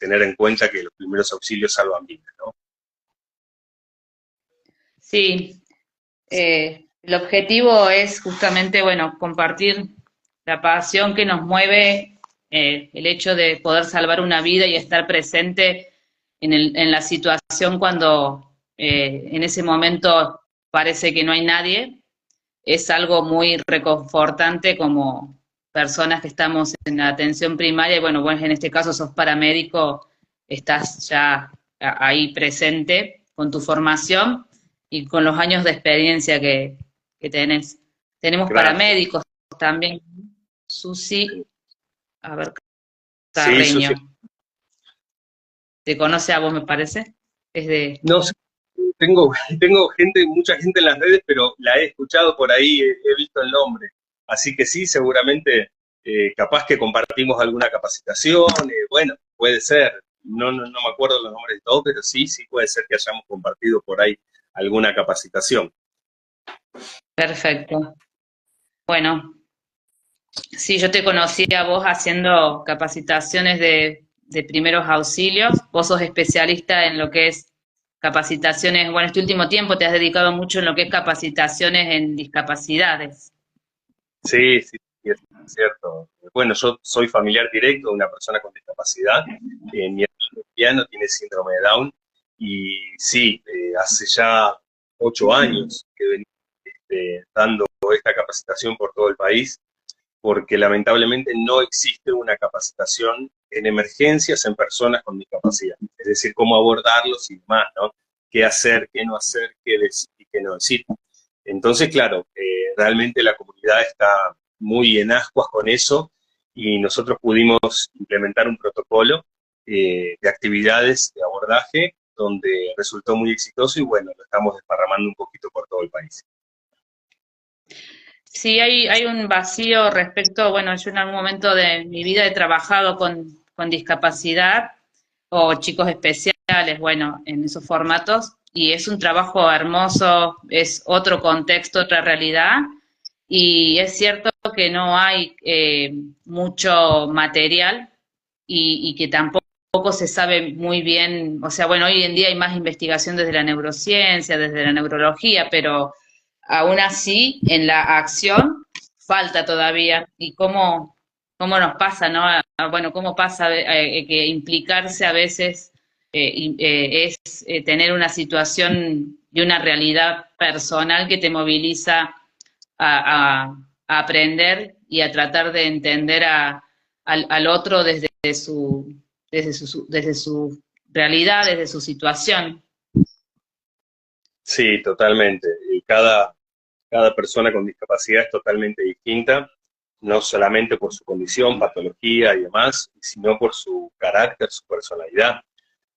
tener en cuenta que los primeros auxilios salvan vidas, ¿no? Sí, el objetivo es justamente, bueno, compartir la pasión que nos mueve, el hecho de poder salvar una vida y estar presente en la situación cuando en ese momento parece que no hay nadie, es algo muy reconfortante como personas que estamos en la atención primaria, y bueno, vos en este caso sos paramédico, estás ya ahí presente con tu formación y con los años de experiencia que tenés. Tenemos Gracias. paramédicos también, Sí, Susi, a ver, sí, Susi. Carreño, te conoce a vos, me parece, es de... No sé, tengo, tengo gente, mucha gente en las redes, pero la he escuchado por ahí, he visto el nombre. Así que sí, seguramente, capaz que compartimos alguna capacitación, bueno, puede ser. No me acuerdo los nombres de todos, pero sí, sí puede ser que hayamos compartido por ahí alguna capacitación. Perfecto. Bueno, sí, yo te conocí a vos haciendo capacitaciones de primeros auxilios. Vos sos especialista en lo que es capacitaciones, bueno, este último tiempo te has dedicado mucho en lo que es capacitaciones en discapacidades. Sí, sí, sí, es cierto. Bueno, yo soy familiar directo de una persona con discapacidad. Mi hermano Emiliano tiene síndrome de Down y sí, hace ya 8 años que venimos dando esta capacitación por todo el país, porque lamentablemente no existe una capacitación en emergencias en personas con discapacidad. Es decir, cómo abordarlos y demás, ¿no? Qué hacer, qué decir y qué no decir. Entonces, claro, realmente la comunidad está muy en ascuas con eso y nosotros pudimos implementar un protocolo de actividades de abordaje donde resultó muy exitoso y bueno, lo estamos desparramando un poquito por todo el país. Sí, hay un vacío respecto, bueno, yo en algún momento de mi vida he trabajado con discapacidad o chicos especiales, bueno, en esos formatos, y es un trabajo hermoso, es otro contexto, otra realidad, y es cierto que no hay mucho material y que tampoco se sabe muy bien, o sea, bueno, hoy en día hay más investigación desde la neurociencia, desde la neurología, pero aún así, en la acción falta todavía. ¿Y cómo nos pasa, no? Bueno, cómo pasa que implicarse a veces es tener una situación y una realidad personal que te moviliza a aprender y a tratar de entender al otro desde su realidad, desde su situación. Sí, totalmente. Y cada persona con discapacidad es totalmente distinta, no solamente por su condición, patología y demás, sino por su carácter, su personalidad.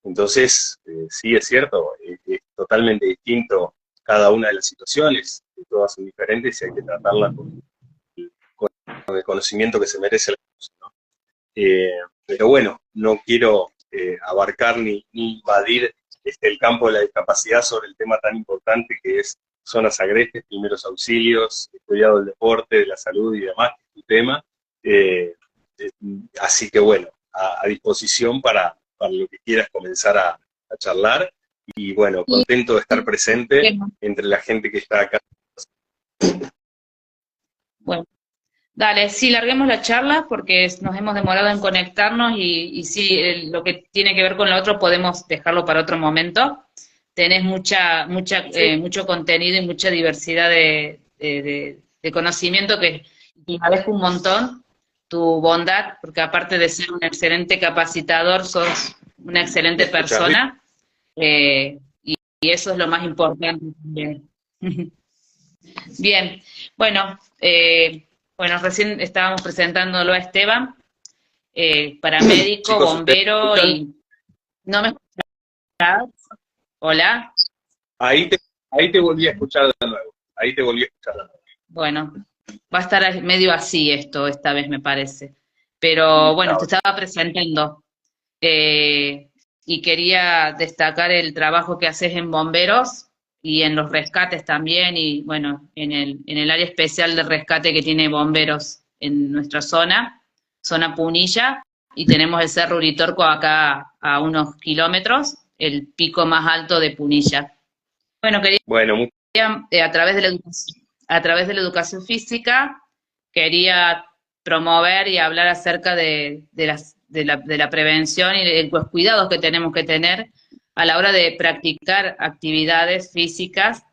Entonces, sí es cierto, es totalmente distinto cada una de las situaciones, todas son diferentes y hay que tratarlas con el conocimiento que se merece la cosa, ¿no? Pero bueno, no quiero abarcar ni invadir el campo de la discapacidad sobre el tema tan importante que es zonas agrestes, primeros auxilios, cuidado del deporte, de la salud y demás, que es tu tema. Eh, eh, Así que bueno, a disposición para lo que quieras comenzar a charlar y bueno, Y contento de estar presente entre la gente que está acá. bueno, dale, sí, larguemos la charla porque nos hemos demorado en conectarnos y sí, lo que tiene que ver con lo otro podemos dejarlo para otro momento. Tenés Sí, mucho contenido y mucha diversidad de conocimiento que agradezco un montón tu bondad, porque aparte de ser un excelente capacitador, sos una ¿me excelente escuchás bien? persona, y eso es lo más importante también. Bien, bueno, bueno, recién estábamos presentándolo a Esteban, paramédico, Chicos, ¿ustedes me bombero escuchan? y no me escuchás. Hola, Ahí te, ahí te volví a escuchar de nuevo. Ahí te volví a escuchar de nuevo. bueno, va a estar medio así esto esta vez me parece. Pero bueno, te Chao. estaba presentando y quería destacar el trabajo que haces en bomberos y en los rescates también y bueno, en el área especial de rescate que tiene bomberos en nuestra zona Punilla. y tenemos el Cerro Uritorco acá a unos kilómetros, el pico más alto de Punilla. Bueno, quería, Bueno, a través de a través de la educación física, quería promover y hablar acerca de la prevención y de los cuidados que tenemos que tener a la hora de practicar actividades físicas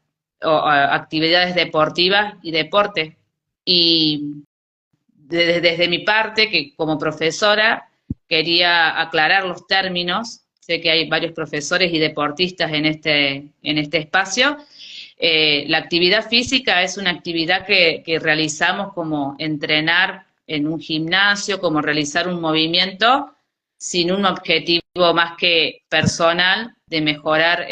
o actividades deportivas y deporte. Y desde mi parte, que como profesora, quería aclarar los términos. Sé que hay varios profesores y deportistas en este espacio. La actividad física es una actividad que realizamos como entrenar en un gimnasio, como realizar un movimiento sin un objetivo más que personal de mejorar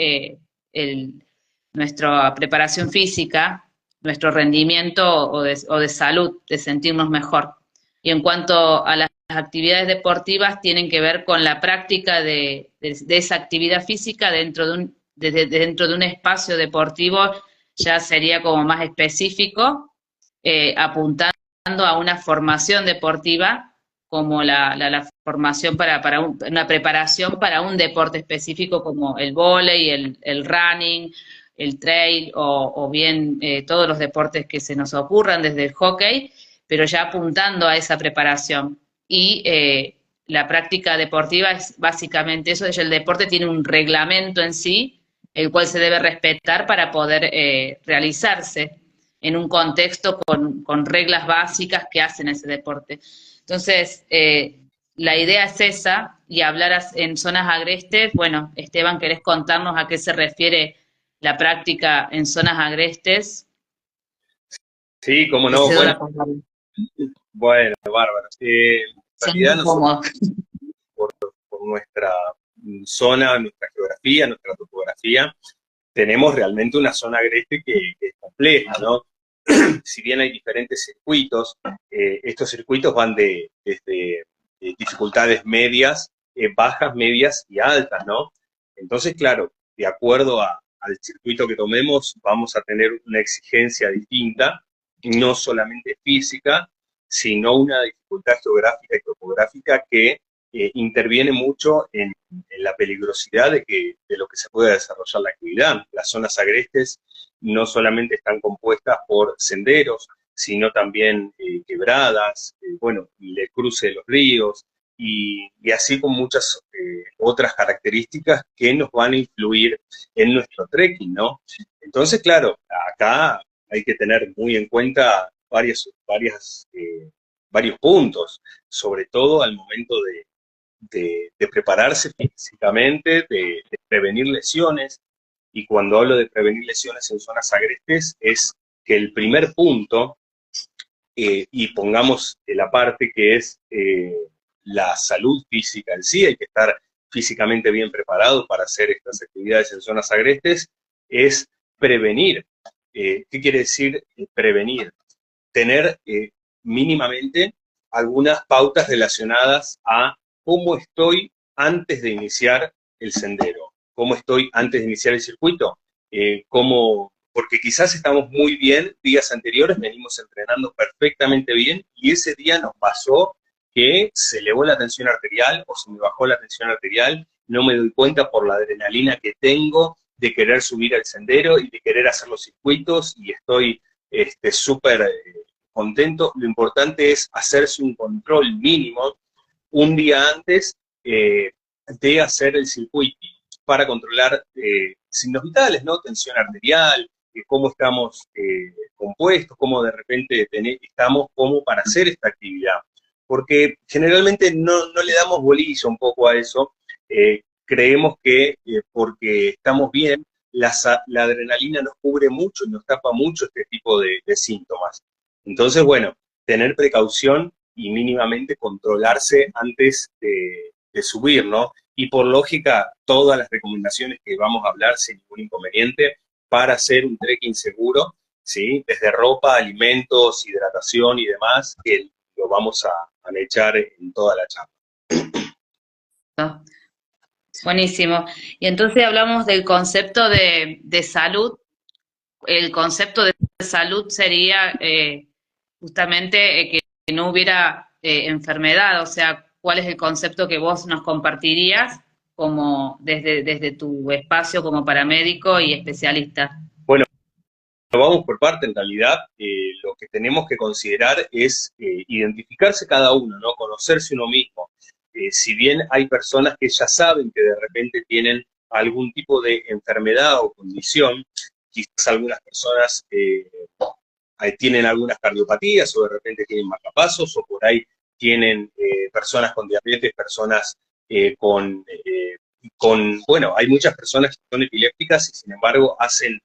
nuestra preparación física, nuestro rendimiento o de salud, de sentirnos mejor. Y en cuanto a las actividades deportivas, tienen que ver con la práctica de esa actividad física dentro de un espacio deportivo, ya sería como más específico, apuntando a una formación deportiva como la formación para una preparación para un deporte específico como el vóley, el running, el trail o bien todos los deportes que se nos ocurran desde el hockey, pero ya apuntando a esa preparación. Y la práctica deportiva es básicamente eso, el deporte tiene un reglamento en sí, el cual se debe respetar para poder realizarse en un contexto con reglas básicas que hacen ese deporte. Entonces, la idea es esa, y hablar en zonas agrestes. Bueno, Esteban, ¿querés contarnos a qué se refiere la práctica en zonas agrestes? sí, cómo Te no. cedo Bueno, la palabra. bueno, bárbaro. En Siendo realidad nosotros cómodo. por nuestra zona, nuestra geografía, nuestra topografía, tenemos realmente una zona agreste que es compleja, ¿no? Si bien hay diferentes circuitos, estos circuitos van desde dificultades medias, bajas, medias y altas, ¿no? Entonces, claro, de acuerdo al circuito que tomemos, vamos a tener una exigencia distinta, no solamente física, sino una dificultad geográfica y topográfica que interviene mucho en la peligrosidad de lo que se pueda desarrollar la actividad. Las zonas agrestes no solamente están compuestas por senderos, sino también quebradas, bueno, el cruce de los ríos, y así con muchas otras características que nos van a influir en nuestro trekking, ¿no? Entonces, claro, acá hay que tener muy en cuenta varios puntos, sobre todo al momento de prepararse físicamente, de prevenir lesiones. Y cuando hablo de prevenir lesiones en zonas agrestes, es que el primer punto, y pongamos la parte que es la salud física en sí, hay que estar físicamente bien preparado para hacer estas actividades en zonas agrestes, es prevenir. ¿Qué quiere decir prevenir? Tener mínimamente algunas pautas relacionadas a cómo estoy antes de iniciar el sendero, cómo estoy antes de iniciar el circuito, porque quizás estamos muy bien, días anteriores venimos entrenando perfectamente bien y ese día nos pasó que se elevó la tensión arterial o se me bajó la tensión arterial, no me doy cuenta por la adrenalina que tengo de querer subir al sendero y de querer hacer los circuitos y estoy súper contento. Lo importante es hacerse un control mínimo un día antes de hacer el circuito para controlar signos vitales, ¿no? Tensión arterial, cómo estamos compuestos, cómo de repente estamos como para hacer esta actividad. Porque generalmente no le damos bolilla un poco a eso. Creemos que porque estamos bien, la adrenalina nos cubre mucho y nos tapa mucho este tipo de síntomas. Entonces, bueno, tener precaución y mínimamente controlarse antes de subir, ¿no? Y por lógica, todas las recomendaciones que vamos a hablar sin ningún inconveniente para hacer un trekking seguro, ¿sí? Desde ropa, alimentos, hidratación y demás, que lo vamos a echar en toda la charla. Buenísimo. Y entonces hablamos del concepto de salud. El concepto de salud sería justamente que no hubiera enfermedad, o sea, cuál es el concepto que vos nos compartirías como desde tu espacio como paramédico y especialista. Bueno, vamos por parte, en realidad, lo que tenemos que considerar es identificarse cada uno, ¿no? Conocerse uno mismo. Si bien hay personas que ya saben que de repente tienen algún tipo de enfermedad o condición, quizás algunas personas tienen algunas cardiopatías o de repente tienen marcapasos o por ahí tienen personas con diabetes, personas bueno, hay muchas personas que son epilépticas y sin embargo hacen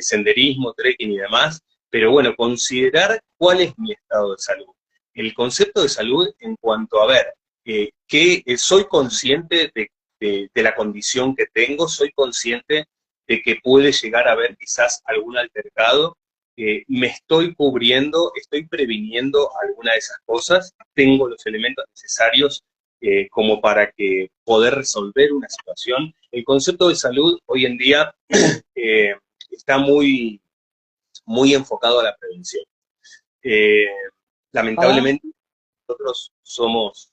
senderismo, trekking y demás, pero bueno, considerar cuál es mi estado de salud. El concepto de salud en cuanto a ver, que soy consciente de la condición que tengo, soy consciente de que puede llegar a haber quizás algún altercado, me estoy cubriendo, estoy previniendo alguna de esas cosas, tengo los elementos necesarios como para que poder resolver una situación. El concepto de salud hoy en día está muy enfocado a la prevención. Eh, Lamentablemente nosotros somos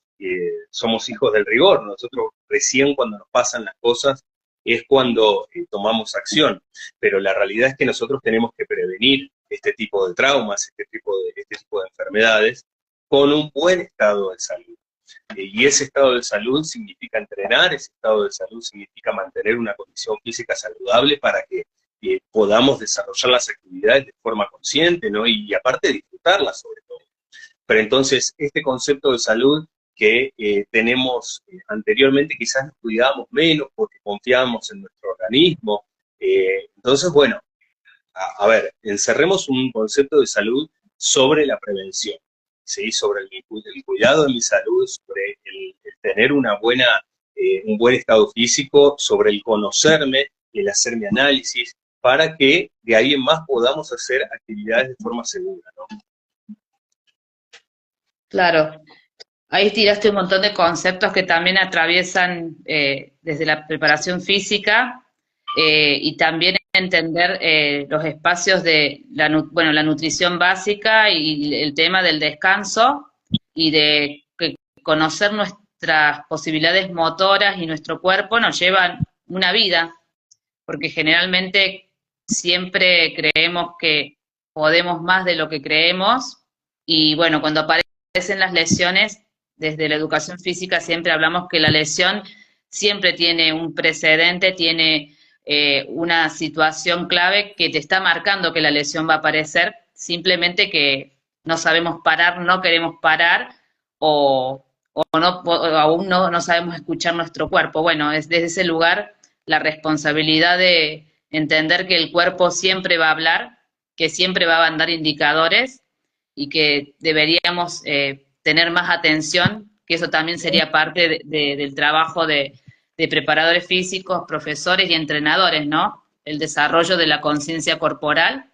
hijos del rigor, nosotros recién cuando nos pasan las cosas es cuando tomamos acción, pero la realidad es que nosotros tenemos que prevenir este tipo de traumas, este tipo de enfermedades, con un buen estado de salud. Y ese estado de salud significa entrenar, ese estado de salud significa mantener una condición física saludable para que podamos desarrollar las actividades de forma consciente, ¿no? Y aparte disfrutarlas sobre todo. Pero entonces, este concepto de salud que tenemos anteriormente, quizás nos cuidábamos menos porque confiábamos en nuestro organismo. Entonces, bueno, a ver, encerremos un concepto de salud sobre la prevención, ¿sí? Sobre el cuidado de mi salud, sobre el tener un buen estado físico, sobre el conocerme, el hacer mi análisis, para que de ahí en más podamos hacer actividades de forma segura, ¿no? Claro, ahí tiraste un montón de conceptos que también atraviesan desde la preparación física y también entender los espacios de bueno, la nutrición básica y el tema del descanso y de que conocer nuestras posibilidades motoras y nuestro cuerpo nos llevan una vida, porque generalmente siempre creemos que podemos más de lo que creemos y bueno, cuando aparecen las lesiones, desde la educación física siempre hablamos que la lesión siempre tiene un precedente, tiene una situación clave que te está marcando que la lesión va a aparecer, simplemente que no sabemos parar, no queremos parar o aún no sabemos escuchar nuestro cuerpo. Bueno, es desde ese lugar la responsabilidad de entender que el cuerpo siempre va a hablar, que siempre va a mandar indicadores y que deberíamos tener más atención, que eso también sería parte del trabajo de preparadores físicos, profesores y entrenadores, ¿no? El desarrollo de la conciencia corporal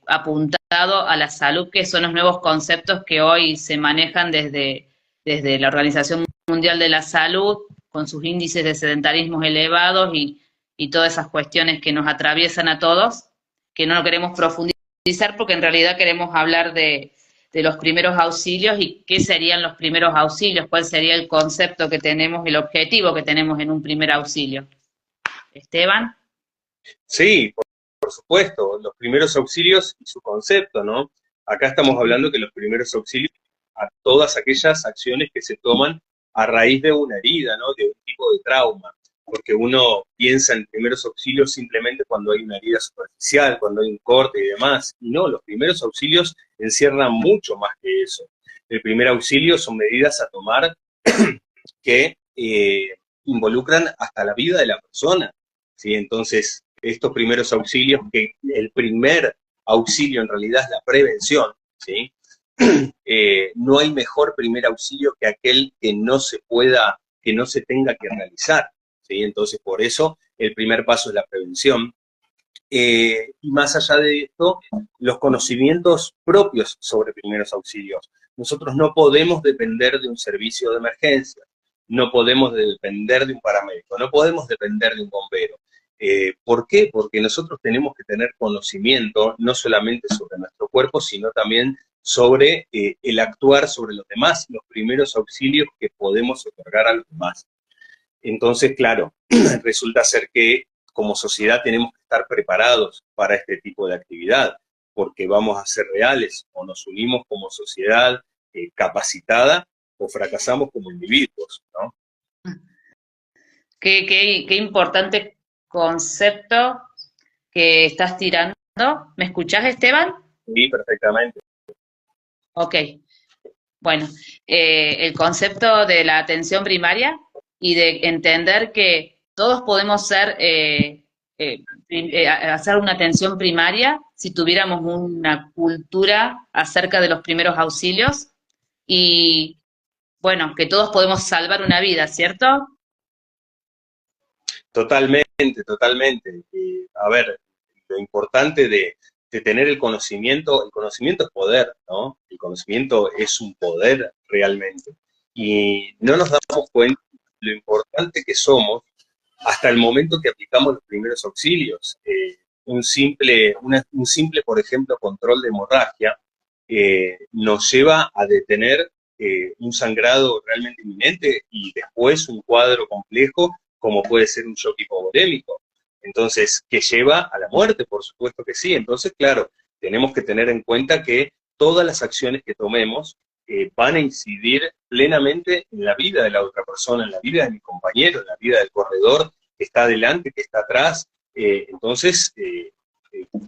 apuntado a la salud, que son los nuevos conceptos que hoy se manejan desde la Organización Mundial de la Salud, con sus índices de sedentarismo elevados y todas esas cuestiones que nos atraviesan a todos, que no queremos profundizar porque en realidad queremos hablar de los primeros auxilios y qué serían los primeros auxilios, cuál sería el concepto que tenemos, el objetivo que tenemos en un primer auxilio. Esteban. Sí, por supuesto, los primeros auxilios y su concepto, ¿no? Acá estamos hablando que los primeros auxilios a todas aquellas acciones que se toman a raíz de una herida, ¿no? De un tipo de trauma, porque uno piensa en primeros auxilios simplemente cuando hay una herida superficial, cuando hay un corte y demás, y no, los primeros auxilios encierran mucho más que eso. El primer auxilio son medidas a tomar que involucran hasta la vida de la persona, ¿sí? Entonces, estos primeros auxilios, que el primer auxilio en realidad es la prevención, ¿sí? No hay mejor primer auxilio que aquel que no se tenga que realizar, ¿sí? Entonces, por eso, el primer paso es la prevención. Y más allá de esto, los conocimientos propios sobre primeros auxilios. Nosotros no podemos depender de un servicio de emergencia, no podemos depender de un paramédico, no podemos depender de un bombero. ¿Por qué? Porque nosotros tenemos que tener conocimiento no solamente sobre nuestro cuerpo, sino también sobre el actuar sobre los demás, los primeros auxilios que podemos otorgar a los demás. Entonces, claro, resulta ser que como sociedad tenemos que estar preparados para este tipo de actividad, porque vamos a ser reales, o nos unimos como sociedad capacitada, o fracasamos como individuos, ¿no? Qué importante concepto que estás tirando. ¿Me escuchás, Esteban? Sí, perfectamente. Ok. Bueno, el concepto de la atención primaria y de entender que todos podemos ser, hacer una atención primaria si tuviéramos una cultura acerca de los primeros auxilios y, bueno, que todos podemos salvar una vida, ¿cierto? Totalmente, totalmente. A ver, lo importante de tener el conocimiento es poder, ¿no? El conocimiento es un poder realmente. Y no nos damos cuenta de lo importante que somos hasta el momento que aplicamos los primeros auxilios. Un simple, por ejemplo, control de hemorragia nos lleva a detener un sangrado realmente inminente y después un cuadro complejo como puede ser un shock hipovolémico. Entonces, que lleva a la muerte, por supuesto que sí. Entonces, claro, tenemos que tener en cuenta que todas las acciones que tomemos van a incidir plenamente en la vida de la otra persona, en la vida de mi compañero, en la vida del corredor que está adelante, que está atrás.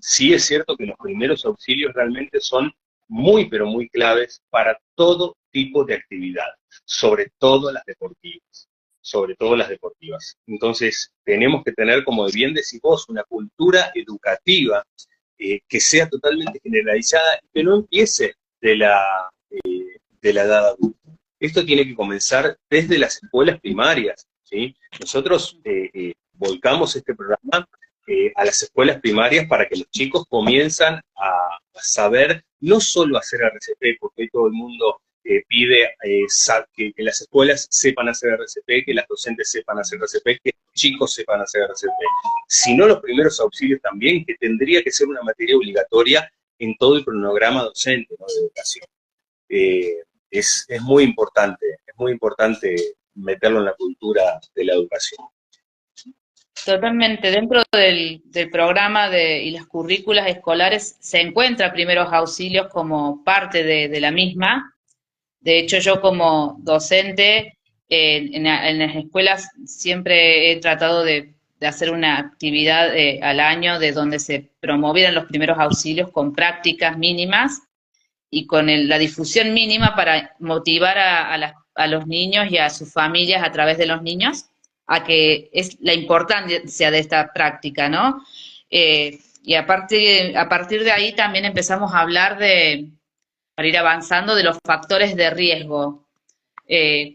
Sí es cierto que los primeros auxilios realmente son muy, pero muy claves para todo tipo de actividad, sobre todo las deportivas, sobre todo las deportivas. Entonces, tenemos que tener, como bien decís vos, una cultura educativa que sea totalmente generalizada y que no empiece de la edad adulta. Esto tiene que comenzar desde las escuelas primarias, ¿sí? Nosotros volcamos este programa a las escuelas primarias para que los chicos comienzan a saber no solo hacer RCP, porque hoy todo el mundo pide que las escuelas sepan hacer RCP, que las docentes sepan hacer RCP, que los chicos sepan hacer RCP, sino los primeros auxilios también, que tendría que ser una materia obligatoria en todo el cronograma docente, ¿no?, de educación. Es muy importante meterlo en la cultura de la educación. Totalmente. Dentro del programa y las currículas escolares se encuentra primeros auxilios como parte de la misma. De hecho, yo como docente en las escuelas siempre he tratado de hacer una actividad al año de donde se promovieran los primeros auxilios con prácticas mínimas y con la difusión mínima para motivar a los niños y a sus familias a través de los niños a que es la importancia de esta práctica, ¿no? Y a partir de ahí también empezamos a hablar para ir avanzando, de los factores de riesgo.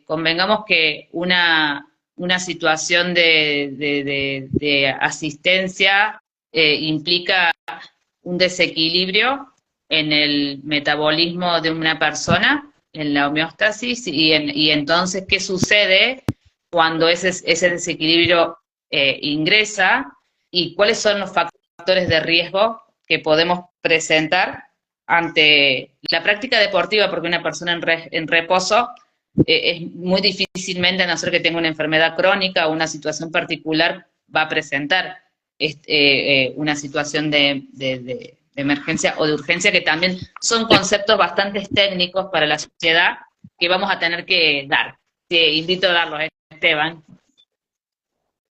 Convengamos que una situación de asistencia implica un desequilibrio en el metabolismo de una persona, en la homeostasis, y entonces, ¿qué sucede cuando ese desequilibrio ingresa y cuáles son los factores de riesgo que podemos presentar ante la práctica deportiva? Porque una persona en reposo es muy difícilmente, a no ser que tenga una enfermedad crónica o una situación particular, va a presentar una situación de emergencia o de urgencia, que también son conceptos bastante técnicos para la sociedad que vamos a tener que dar. Te invito a darlos, Esteban.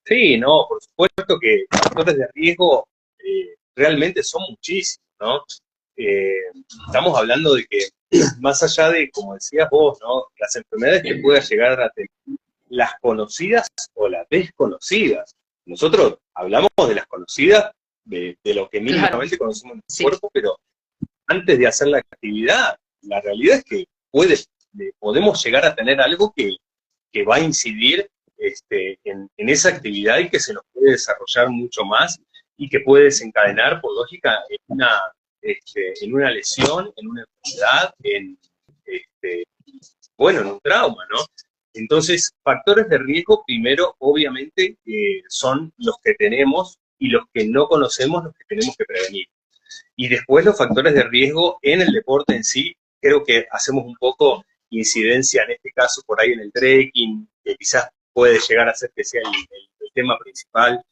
Sí, no, por supuesto que factores de riesgo realmente son muchísimos, ¿no? Eh, Estamos hablando de que, más allá de, como decías vos, ¿no?, las enfermedades que pueda llegar a tener, las conocidas o las desconocidas. Nosotros hablamos de las conocidas, de lo que mínimamente conocemos en el cuerpo, pero antes de hacer la actividad, la realidad es que podemos llegar a tener algo que va a incidir en esa actividad y que se nos puede desarrollar mucho más y que puede desencadenar, por lógica, en una lesión, en una enfermedad, en un trauma, ¿no? Entonces, factores de riesgo, primero, obviamente, son los que tenemos, y los que no conocemos, los que tenemos que prevenir. Y después los factores de riesgo en el deporte en sí, creo que hacemos un poco incidencia en este caso por ahí en el trekking, que quizás puede llegar a ser que sea el tema principal,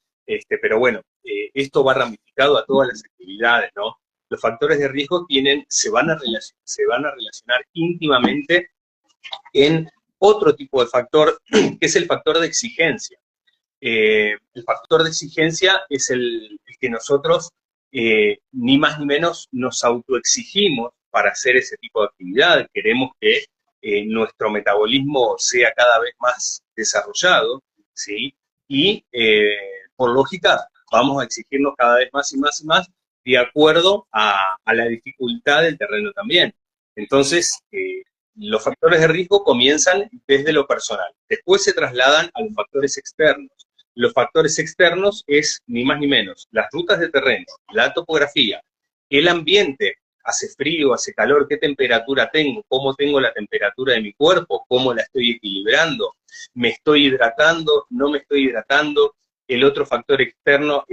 pero bueno, esto va ramificado a todas las actividades, ¿no? Los factores de riesgo se van a relacionar íntimamente en otro tipo de factor, que es el factor de exigencia. El factor de exigencia es el que nosotros, ni más ni menos, nos autoexigimos para hacer ese tipo de actividad. Queremos que nuestro metabolismo sea cada vez más desarrollado, ¿sí? Y por lógica vamos a exigirnos cada vez más y más y más de acuerdo a la dificultad del terreno también. Entonces, los factores de riesgo comienzan desde lo personal, después se trasladan a los factores externos. Los factores externos es ni más ni menos las rutas de terreno, la topografía, el ambiente, hace frío, hace calor, qué temperatura tengo, cómo tengo la temperatura de mi cuerpo, cómo la estoy equilibrando, me estoy hidratando, no me estoy hidratando. El otro factor externo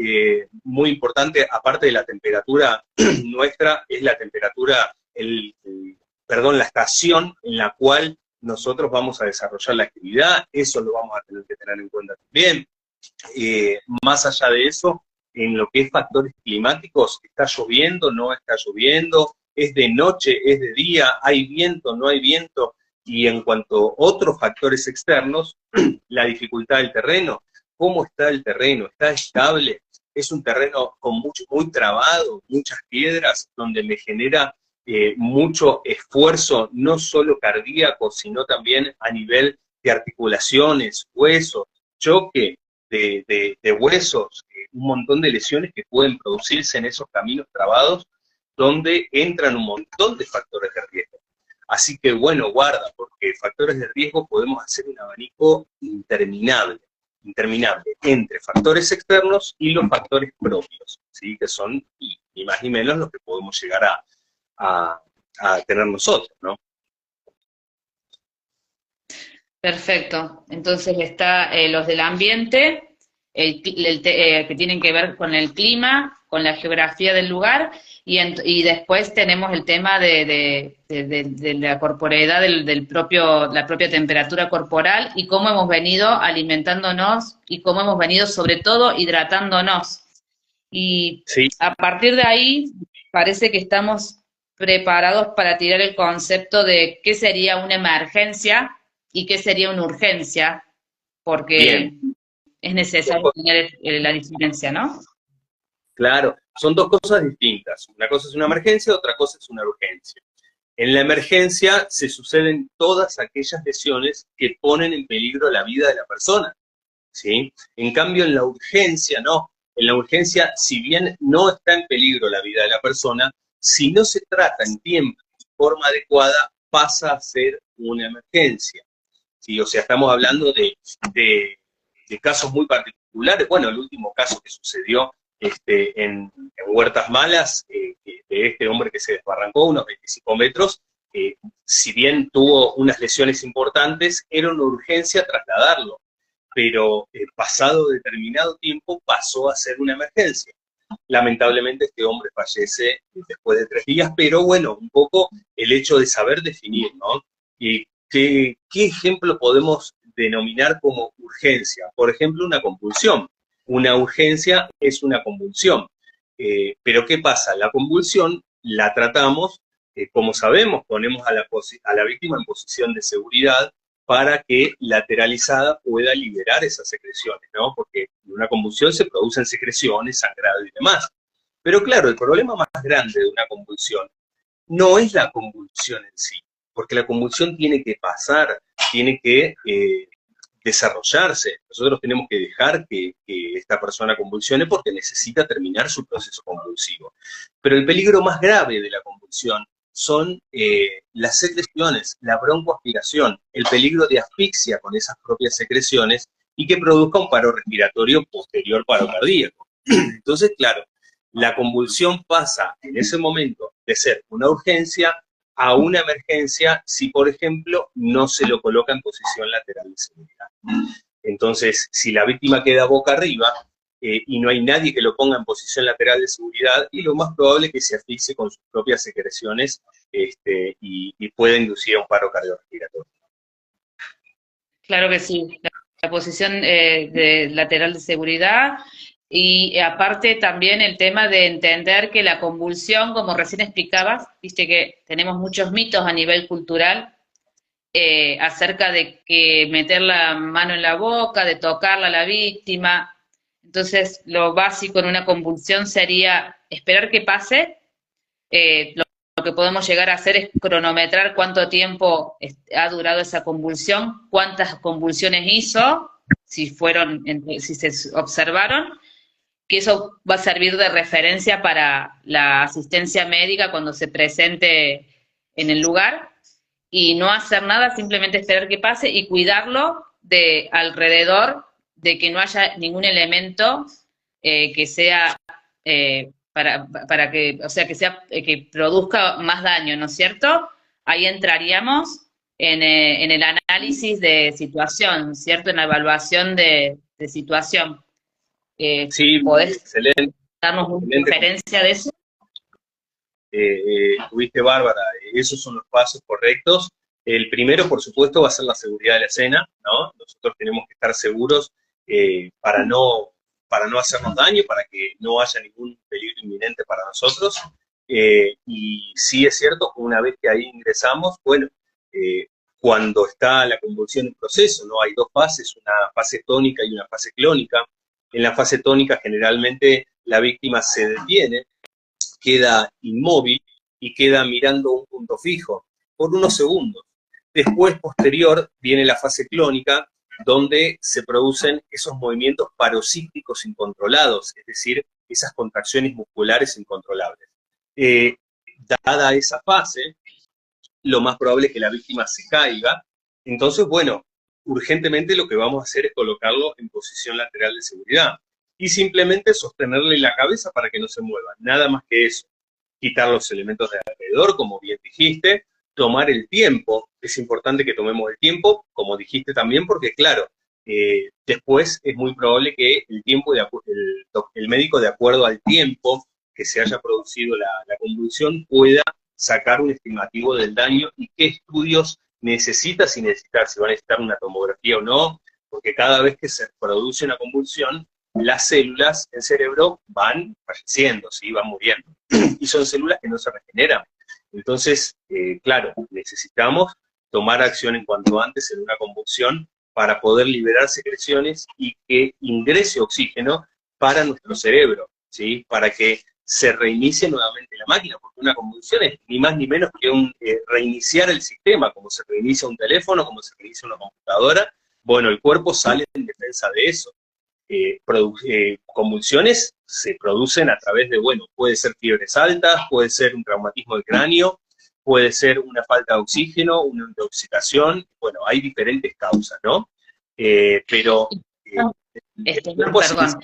muy importante, aparte de la temperatura nuestra, es la temperatura, la estación en la cual nosotros vamos a desarrollar la actividad, eso lo vamos a tener que tener en cuenta también. Más allá de eso, en lo que es factores climáticos, está lloviendo, no está lloviendo, es de noche, es de día, hay viento, no hay viento, y en cuanto a otros factores externos, la dificultad del terreno, cómo está el terreno, está estable, es un terreno con muy trabado, muchas piedras, donde me genera mucho esfuerzo, no solo cardíaco, sino también a nivel de articulaciones, huesos, choque de huesos, un montón de lesiones que pueden producirse en esos caminos trabados, donde entran un montón de factores de riesgo. Así que bueno, guarda, porque factores de riesgo podemos hacer un abanico interminable, entre factores externos y los factores propios, ¿sí? Que son ni más ni menos los que podemos llegar a tener nosotros, ¿no? Perfecto. Entonces está los del ambiente, que tienen que ver con el clima, con la geografía del lugar, y después tenemos el tema de la corporeidad, la propia temperatura corporal, y cómo hemos venido alimentándonos, y cómo hemos venido sobre todo hidratándonos. Y Sí, a partir de ahí parece que estamos preparados para tirar el concepto de qué sería una emergencia y qué sería una urgencia, porque bien. es necesario tener la diferencia, ¿no? Claro, son dos cosas distintas. Una cosa es una emergencia, otra cosa es una urgencia. En la emergencia se suceden todas aquellas lesiones que ponen en peligro la vida de la persona, ¿sí? En cambio, en la urgencia, no. En la urgencia, si bien no está en peligro la vida de la persona, si no se trata en tiempo y de forma adecuada, pasa a ser una emergencia, ¿sí? O sea, estamos hablando de casos muy particulares. Bueno, el último caso que sucedió en Huertas Malas, de este hombre que se desbarrancó unos 25 metros, si bien tuvo unas lesiones importantes, era una urgencia trasladarlo, pero pasado determinado tiempo pasó a ser una emergencia. Lamentablemente este hombre fallece después de 3 días, pero bueno, un poco el hecho de saber definir, ¿no? Y ¿qué ejemplo podemos denominar como urgencia? Por ejemplo, una convulsión. Una urgencia es una convulsión. Pero ¿qué pasa? La convulsión la tratamos, como sabemos, ponemos a la víctima en posición de seguridad para que lateralizada pueda liberar esas secreciones, ¿no? Porque en una convulsión se producen secreciones, sangrado y demás. Pero claro, el problema más grande de una convulsión no es la convulsión en sí, porque la convulsión tiene que pasar, tiene que desarrollarse. Nosotros tenemos que dejar que esta persona convulsione porque necesita terminar su proceso convulsivo. Pero el peligro más grave de la convulsión son las secreciones, la broncoaspiración, el peligro de asfixia con esas propias secreciones y que produzca un paro respiratorio posterior paro cardíaco. Entonces, claro, la convulsión pasa en ese momento de ser una urgencia a una emergencia si, por ejemplo, no se lo coloca en posición lateral de seguridad. Entonces, si la víctima queda boca arriba, y no hay nadie que lo ponga en posición lateral de seguridad, y lo más probable es que se asfixie con sus propias secreciones y pueda inducir a un paro cardiorrespiratorio. Claro que sí, la posición de lateral de seguridad y aparte también el tema de entender que la convulsión, como recién explicabas, viste que tenemos muchos mitos a nivel cultural acerca de que meter la mano en la boca, de tocarla a la víctima. Entonces, lo básico en una convulsión sería esperar que pase. Lo que podemos llegar a hacer es cronometrar cuánto tiempo ha durado esa convulsión, cuántas convulsiones hizo, si fueron, si se observaron, que eso va a servir de referencia para la asistencia médica cuando se presente en el lugar, y no hacer nada, simplemente esperar que pase y cuidarlo de alrededor, de que no haya ningún elemento que sea para que, o sea, que sea que produzca más daño, ¿no es cierto? Ahí entraríamos en el análisis de situación, ¿cierto? En la evaluación de situación. Sí, ¿Podés excelente, darnos una excelente. referencia de eso? Tuviste, Bárbara, esos son los pasos correctos. El primero, por supuesto, va a ser la seguridad de la escena, ¿no? Nosotros tenemos que estar seguros para no hacernos daño, para que no haya ningún peligro inminente para nosotros. Y sí es cierto que una vez que ahí ingresamos, bueno, cuando está la convulsión en proceso, ¿no? Hay dos fases, una fase tónica y una fase clónica. En la fase tónica, generalmente, la víctima se detiene, queda inmóvil y queda mirando un punto fijo por unos segundos. Después, posterior, viene la fase clónica, donde se producen esos movimientos paroxísticos incontrolados, es decir, esas contracciones musculares incontrolables. Dada esa fase, lo más probable es que la víctima se caiga. Entonces, bueno, urgentemente lo que vamos a hacer es colocarlo en posición lateral de seguridad y simplemente sostenerle la cabeza para que no se mueva, nada más que eso. Quitar los elementos de alrededor, como bien dijiste, tomar el tiempo, es importante que tomemos el tiempo, como dijiste también, porque claro, después es muy probable que el tiempo el médico, de acuerdo al tiempo que se haya producido la convulsión, pueda sacar un estimativo del daño y qué estudios necesita, si va a necesitar una tomografía o no, porque cada vez que se produce una convulsión, las células del cerebro van falleciendo, ¿sí? Van muriendo. Y son células que no se regeneran. Entonces, claro, necesitamos tomar acción en cuanto antes en una convulsión para poder liberar secreciones y que ingrese oxígeno para nuestro cerebro, ¿sí? Para que se reinicie nuevamente la máquina, porque una convulsión es ni más ni menos que reiniciar el sistema, como se reinicia un teléfono, como se reinicia una computadora. Bueno, el cuerpo sale en defensa de eso. Convulsiones se producen a través de, bueno, puede ser fiebres altas, puede ser un traumatismo del cráneo, puede ser una falta de oxígeno, una intoxicación, bueno, hay diferentes causas, ¿no? Pero... perdón.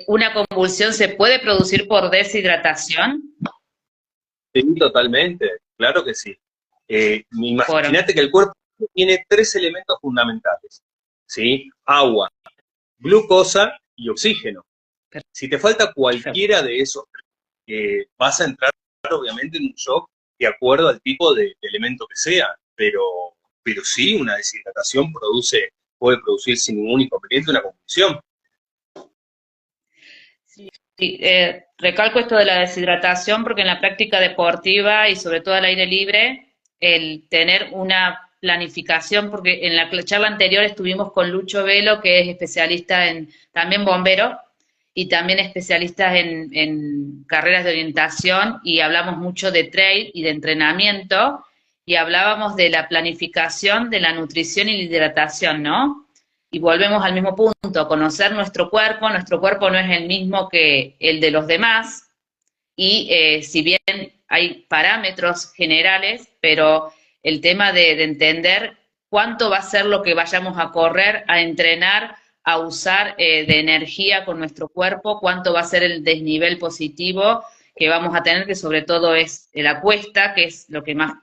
¿Una convulsión se puede producir por deshidratación? Sí, totalmente, claro que sí. Imagínate que el cuerpo tiene tres elementos fundamentales, ¿sí? Agua, glucosa y oxígeno. Si te falta cualquiera de esos, vas a entrar obviamente en un shock de acuerdo al tipo de elemento que sea, pero sí, una deshidratación puede producir sin ningún inconveniente una convulsión. Sí, recalco esto de la deshidratación porque en la práctica deportiva y sobre todo al aire libre, el tener una planificación, porque en la charla anterior estuvimos con Lucho Velo, que es especialista también bombero, y también especialista en carreras de orientación, y hablamos mucho de trail y de entrenamiento, y hablábamos de la planificación de la nutrición y la hidratación, ¿no? Y volvemos al mismo punto, conocer nuestro cuerpo no es el mismo que el de los demás, y si bien hay parámetros generales, pero el tema de entender cuánto va a ser lo que vayamos a correr, a entrenar, a usar de energía con nuestro cuerpo, cuánto va a ser el desnivel positivo que vamos a tener, que sobre todo es la cuesta, que es lo que más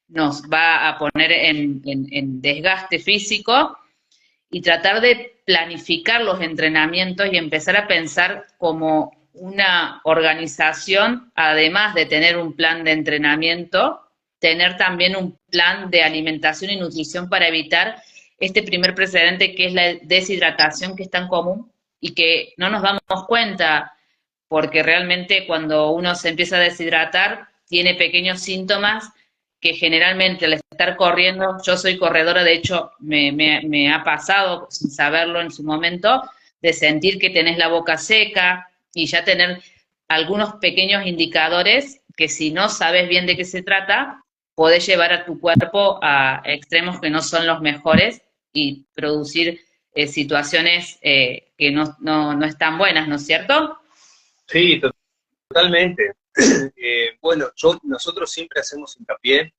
nos va a poner en desgaste físico. y tratar de planificar los entrenamientos y empezar a pensar como una organización, además de tener un plan de entrenamiento, tener también un plan de alimentación y nutrición para evitar este primer precedente que es la deshidratación, que es tan común y que no nos damos cuenta, porque realmente cuando uno se empieza a deshidratar tiene pequeños síntomas que generalmente al estar corriendo, yo soy corredora, de hecho me ha pasado sin saberlo en su momento, de sentir que tenés la boca seca y ya tener algunos pequeños indicadores que si no sabes bien de qué se trata, podés llevar a tu cuerpo a extremos que no son los mejores y producir situaciones que no están buenas, ¿no es cierto? Sí, totalmente. Bueno, nosotros siempre hacemos hincapié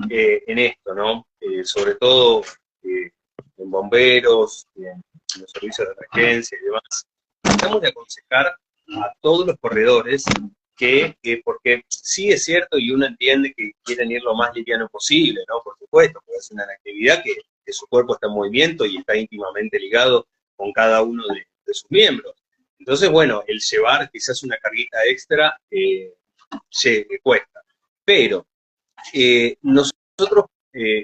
en esto, ¿no? Sobre todo en bomberos, en los servicios de emergencia y demás. Tratamos de aconsejar a todos los corredores porque sí es cierto y uno entiende que quieren ir lo más liviano posible, ¿no? Por supuesto, porque es una actividad que su cuerpo está en movimiento y está íntimamente ligado con cada uno de sus miembros. Entonces, bueno, el llevar quizás una carguita extra cuesta. Pero nosotros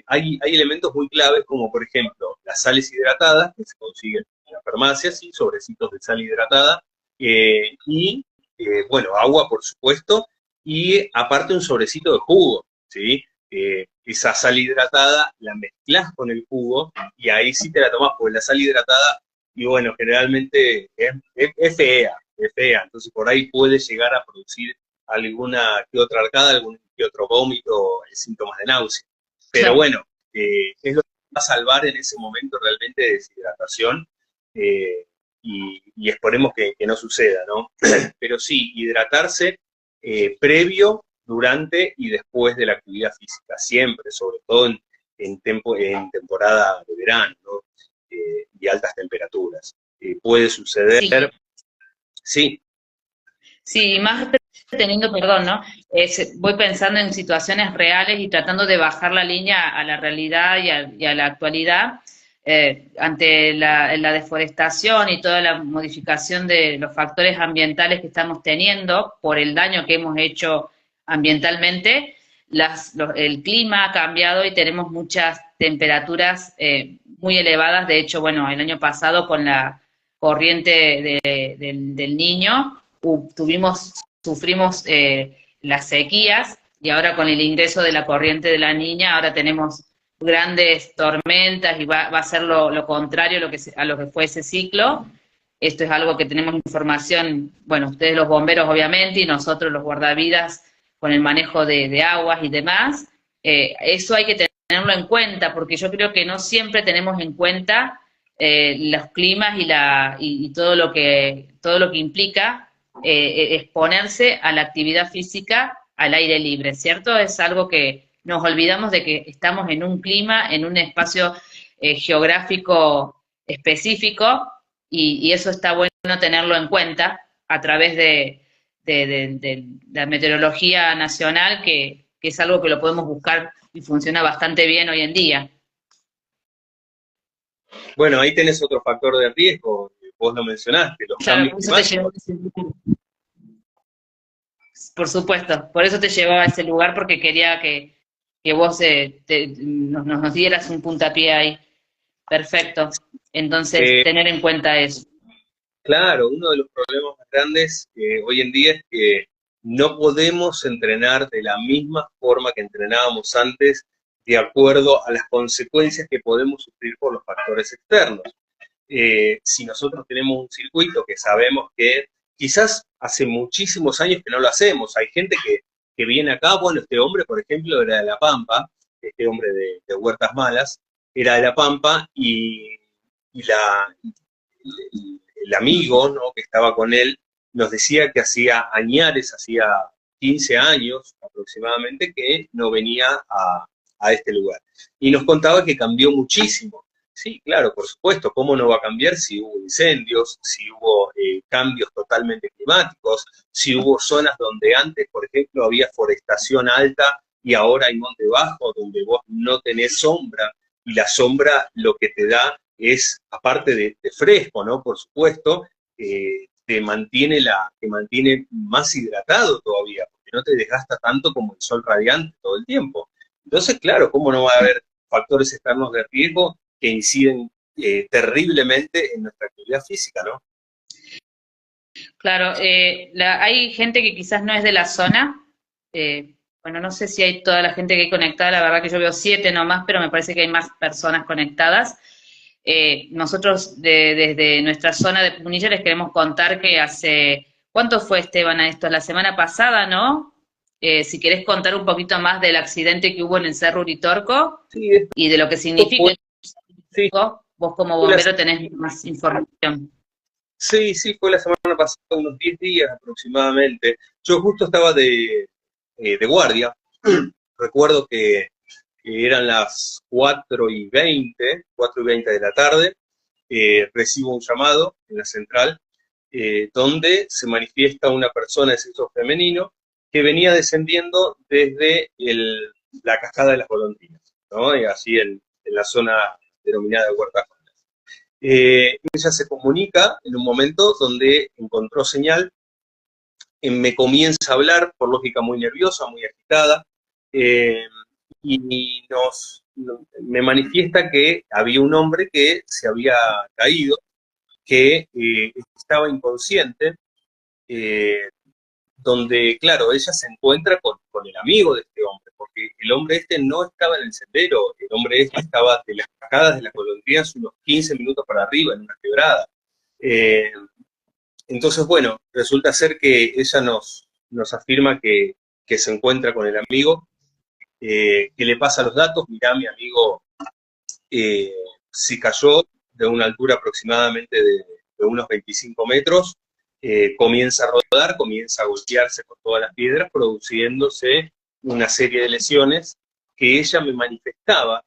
hay elementos muy claves como, por ejemplo, las sales hidratadas que se consiguen en la farmacia, ¿sí? Sobrecitos de sal hidratada bueno, agua, por supuesto, y aparte un sobrecito de jugo, ¿sí? Esa sal hidratada la mezclas con el jugo y ahí sí te la tomás, porque la sal hidratada, y bueno, generalmente es fea, entonces por ahí puede llegar a producir alguna que otra arcada, algún que otro vómito, síntomas de náusea. Pero bueno, es lo que va a salvar en ese momento realmente de deshidratación, y esperemos que no suceda, ¿no? Pero sí, hidratarse previo, durante y después de la actividad física, siempre, sobre todo en temporada de verano, ¿no? Y altas temperaturas. Puede suceder, Sí. sí. Sí, más teniendo, perdón, ¿no? Voy pensando en situaciones reales y tratando de bajar la línea a la realidad y a la actualidad, ante la deforestación y toda la modificación de los factores ambientales que estamos teniendo por el daño que hemos hecho ambientalmente. El clima ha cambiado y tenemos muchas temperaturas muy elevadas. De hecho, bueno, el año pasado con la corriente del Niño, sufrimos las sequías y ahora con el ingreso de la corriente de la Niña, ahora tenemos grandes tormentas y va a ser lo contrario a lo que fue ese ciclo. Esto es algo que tenemos información, bueno, ustedes los bomberos obviamente y nosotros los guardavidas con el manejo de aguas y demás. Eso hay que tenerlo en cuenta porque yo creo que no siempre tenemos en cuenta los climas y todo lo que implica exponerse a la actividad física al aire libre, ¿cierto? Es algo que nos olvidamos de que estamos en un clima, en un espacio geográfico específico y eso está bueno tenerlo en cuenta a través de la meteorología nacional, que es algo que lo podemos buscar y funciona bastante bien hoy en día. Bueno, ahí tenés otro factor de riesgo, vos lo mencionaste, los Claro, cambios por eso te llevó climáticos. a ese lugar. Por supuesto, por eso te llevaba a ese lugar, porque quería que vos nos dieras un puntapié ahí. Perfecto. Entonces, Eh, tener en cuenta eso. Claro, uno de los problemas más grandes hoy en día es que no podemos entrenar de la misma forma que entrenábamos antes, de acuerdo a las consecuencias que podemos sufrir por los factores externos. Si nosotros tenemos un circuito que sabemos que quizás hace muchísimos años que no lo hacemos, hay gente que viene acá, bueno, este hombre, por ejemplo, era de La Pampa, este hombre de Huertas Malas, era de La Pampa y el amigo, ¿no?, que estaba con él nos decía que hacía añares, hacía 15 años aproximadamente, que no venía a este lugar. Y nos contaba que cambió muchísimo. Sí, claro, por supuesto, ¿cómo no va a cambiar si hubo incendios, si hubo cambios totalmente climáticos, si hubo zonas donde antes, por ejemplo, había forestación alta y ahora hay monte bajo, donde vos no tenés sombra, y la sombra lo que te da es, aparte de fresco, ¿no? Por supuesto, te mantiene más hidratado todavía, porque no te desgasta tanto como el sol radiante todo el tiempo. Entonces, claro, ¿cómo no va a haber factores externos de riesgo que inciden terriblemente en nuestra actividad física, ¿no? Claro, hay gente que quizás no es de la zona. Bueno, no sé si hay toda la gente que hay conectada, la verdad que yo veo 7 nomás, pero me parece que hay más personas conectadas. Nosotros desde nuestra zona de Punilla les queremos contar que ¿cuánto fue, Esteban, a esto? La semana pasada, ¿no? Si querés contar un poquito más del accidente que hubo en el Cerro Uritorco Sí, y de lo que esto significa, fue, sí, vos como fue la, bombero tenés más información. sí, fue la semana pasada, unos 10 días aproximadamente. Yo justo estaba de guardia. Recuerdo que eran las 4:20 de la tarde. Recibo un llamado en la central donde se manifiesta una persona de sexo femenino que venía descendiendo desde la cascada de las golondrinas, ¿no? Y así en la zona denominada de Huerta. Ella se comunica en un momento donde encontró señal, me comienza a hablar, por lógica muy nerviosa, muy agitada, eh, y me manifiesta que había un hombre que se había caído, que estaba inconsciente, eh, donde, claro, ella se encuentra con el amigo de este hombre, porque el hombre este no estaba en el sendero, el hombre este estaba de las cascadas de las golondrinas unos 15 minutos para arriba, en una quebrada. Eh, entonces, bueno, resulta ser que ella nos afirma que se encuentra con el amigo, que le pasa los datos. Mirá, mi amigo eh, se cayó de una altura aproximadamente de unos 25 metros, comienza a rodar, comienza a golpearse con todas las piedras, produciéndose una serie de lesiones que ella me manifestaba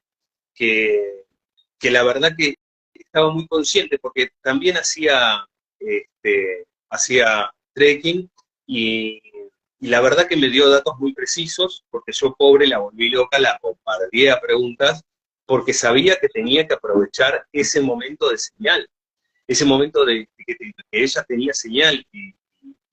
que, que la verdad que estaba muy consciente porque también hacía trekking y, y la verdad que me dio datos muy precisos porque yo, pobre, la volví loca, la bombardeé a preguntas porque sabía que tenía que aprovechar ese momento de señal, ese momento que ella tenía señal y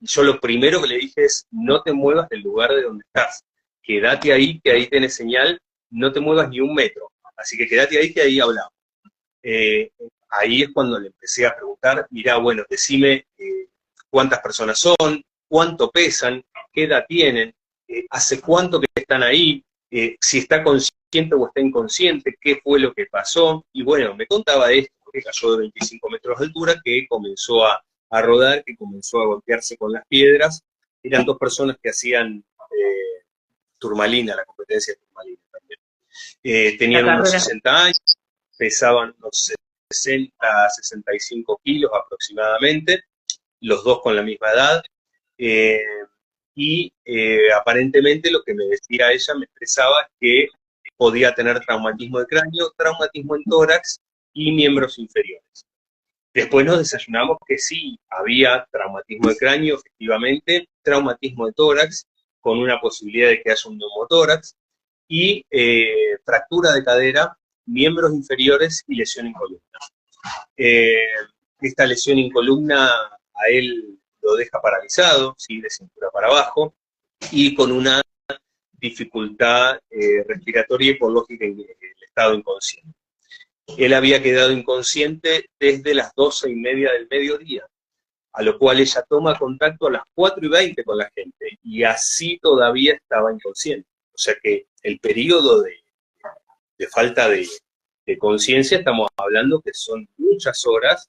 yo lo primero que le dije es no te muevas del lugar de donde estás, quédate ahí, que ahí tenés señal, no te muevas ni un metro, así que quédate ahí, que ahí hablamos. Eh, Ahí es cuando le empecé a preguntar, mirá, bueno, decime cuántas personas son, cuánto pesan, qué edad tienen, hace cuánto que están ahí, si está consciente o está inconsciente, qué fue lo que pasó. Y bueno, me contaba de esto, que cayó de 25 metros de altura, que comenzó a rodar, que comenzó a golpearse con las piedras. Eran dos personas que hacían turmalina, la competencia de turmalina también. La Tenían unos carrera. 60 años, pesaban unos 60, 65 kilos aproximadamente, los dos con la misma edad, eh, y aparentemente lo que me decía ella, me expresaba que podía tener traumatismo de cráneo, traumatismo en tórax y miembros inferiores. Después nos desayunamos que sí, había traumatismo de cráneo, efectivamente, traumatismo de tórax, con una posibilidad de que haya un neumotórax, y fractura de cadera, miembros inferiores y lesión en columna. Eh, Esta lesión en columna a él lo deja paralizado, ¿sí? De cintura para abajo, y con una dificultad respiratoria y por lógica el estado inconsciente. Él había quedado inconsciente desde las 12:30 del mediodía, a lo cual ella toma contacto a las 4:20 con la gente, y así todavía estaba inconsciente. O sea que el periodo de falta de conciencia, estamos hablando que son muchas horas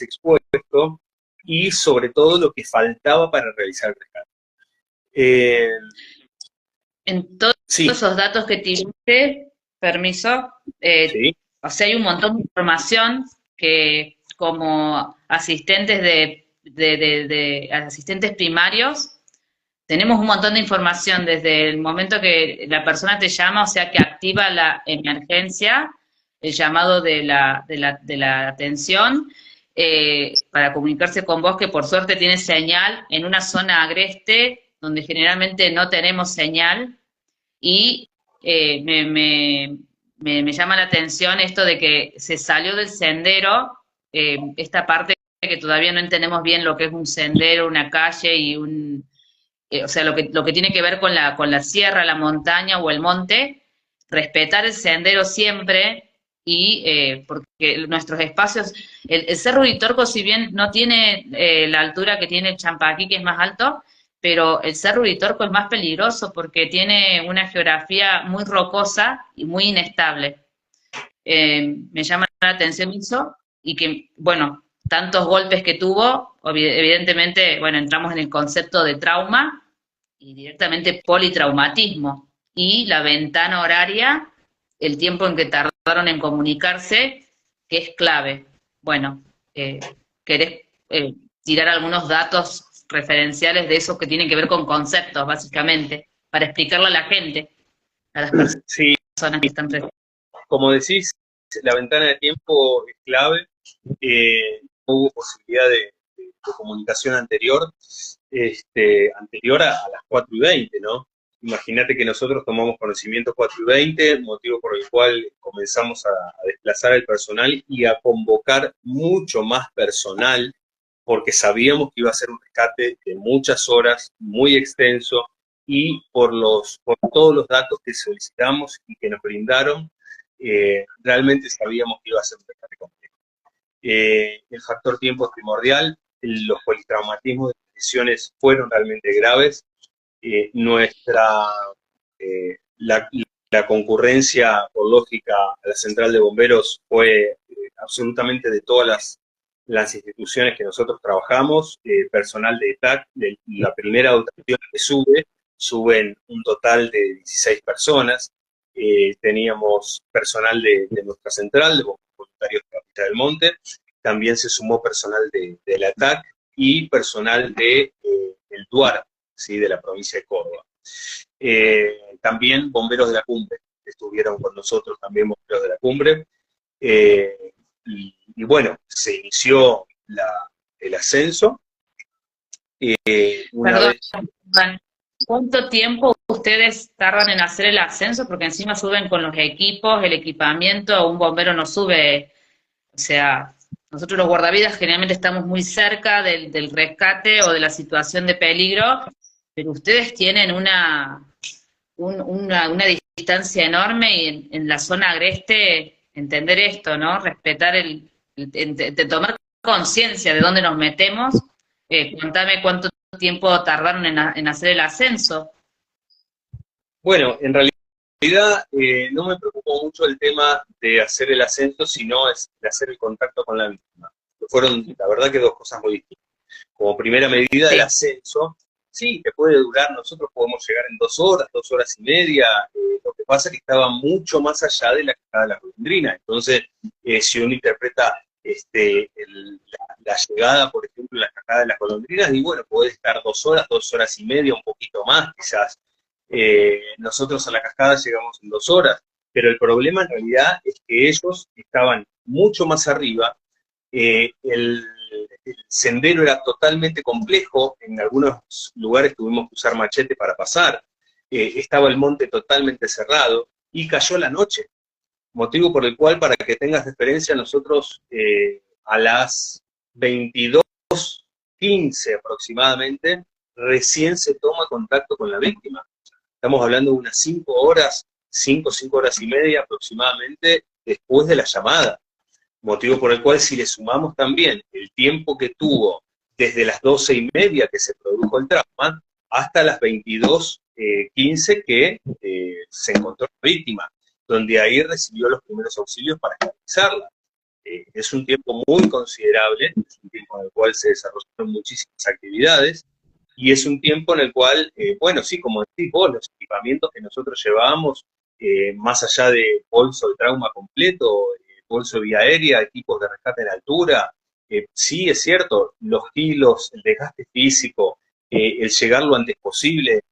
expuesto, y sobre todo lo que faltaba para realizar el rescate. Eh, En todos sí, esos datos que tiraste, permiso, sí, o sea, hay un montón de información que como asistentes de asistentes primarios, tenemos un montón de información desde el momento que la persona te llama, o sea, que activa la emergencia, el llamado de la atención, para comunicarse con vos, que por suerte tiene señal en una zona agreste, donde generalmente no tenemos señal, y me me llama la atención esto de que se salió del sendero, esta parte que todavía no entendemos bien lo que es un sendero, una calle y o sea, lo que tiene que ver con la sierra, la montaña o el monte, respetar el sendero siempre y porque nuestros espacios, el Cerro Uritorco, si bien no tiene la altura que tiene Champaquí, que es más alto, pero el Cerro Uritorco es más peligroso porque tiene una geografía muy rocosa y muy inestable. Me llama la atención eso y que, bueno, tantos golpes que tuvo, evidentemente, bueno, entramos en el concepto de trauma y directamente politraumatismo. Y la ventana horaria, el tiempo en que tardaron en comunicarse, que es clave. Bueno, eh, ¿querés tirar algunos datos referenciales de eso que tienen que ver con conceptos, básicamente, para explicarlo a la gente, a las Sí, personas que están presentes? como decís, la ventana de tiempo es clave. No hubo posibilidad de comunicación anterior, anterior a las 4:20, ¿no? Imagínate que nosotros tomamos conocimiento 4:20, motivo por el cual comenzamos a desplazar el personal y a convocar mucho más personal, porque sabíamos que iba a ser un rescate de muchas horas, muy extenso, y por todos los datos que solicitamos y que nos brindaron, realmente sabíamos que iba a ser un rescate complejo. El factor tiempo es primordial, los politraumatismos de lesiones fueron realmente graves, nuestra, la concurrencia por lógica a la central de bomberos fue absolutamente de todas las instituciones que nosotros trabajamos, personal de ETAC, de la primera dotación que suben un total de 16 personas, teníamos personal de nuestra central, de voluntarios de Capitán del Monte, también se sumó personal de la ETAC y personal de el DUAR, ¿sí? De la provincia de Córdoba. También bomberos de la cumbre, estuvieron con nosotros también bomberos de la cumbre, y bueno, se inició el ascenso. Una Perdón, vez, ¿cuánto tiempo ustedes tardan en hacer el ascenso? Porque encima suben con los equipos, el equipamiento, un bombero no sube, o sea, nosotros los guardavidas generalmente estamos muy cerca del rescate o de la situación de peligro, pero ustedes tienen una distancia enorme y en la zona agreste entender esto, ¿no? Respetar de tomar conciencia de dónde nos metemos. Contame cuánto tiempo tardaron en hacer el ascenso. bueno, en realidad no me preocupó mucho el tema de hacer el ascenso, sino es de hacer el contacto con la víctima. Fueron, la verdad, que dos cosas muy distintas. Como primera medida, el Sí. ascenso, sí, te puede durar, nosotros podemos llegar en 2 horas y media, lo que pasa es que estaba mucho más allá de la cascada de la Golondrina. Entonces, si uno interpreta la llegada, por ejemplo, en la cascada de las Golondrinas, y bueno, puede estar 2 horas y media, un poquito más quizás. Nosotros a la cascada llegamos en 2 horas, pero el problema en realidad es que ellos estaban mucho más arriba, el sendero era totalmente complejo, en algunos lugares tuvimos que usar machete para pasar, estaba el monte totalmente cerrado y cayó la noche, motivo por el cual, para que tengas referencia, nosotros a las 22:15 aproximadamente, recién se toma contacto con la víctima. Estamos hablando de unas 5 horas, 5 horas y media aproximadamente después de la llamada. Motivo por el cual, si le sumamos también el tiempo que tuvo desde las 12:30 que se produjo el trauma hasta las 22:15 que se encontró la víctima, donde ahí recibió los primeros auxilios para estabilizarla. Es un tiempo muy considerable, es un tiempo en el cual se desarrollaron muchísimas actividades, y es un tiempo en el cual, bueno, sí, como decís vos, los equipamientos que nosotros llevábamos, más allá de bolso de trauma completo, bolso de vía aérea, equipos de rescate en altura, sí es cierto, los kilos, el desgaste físico, el llegar lo antes posible,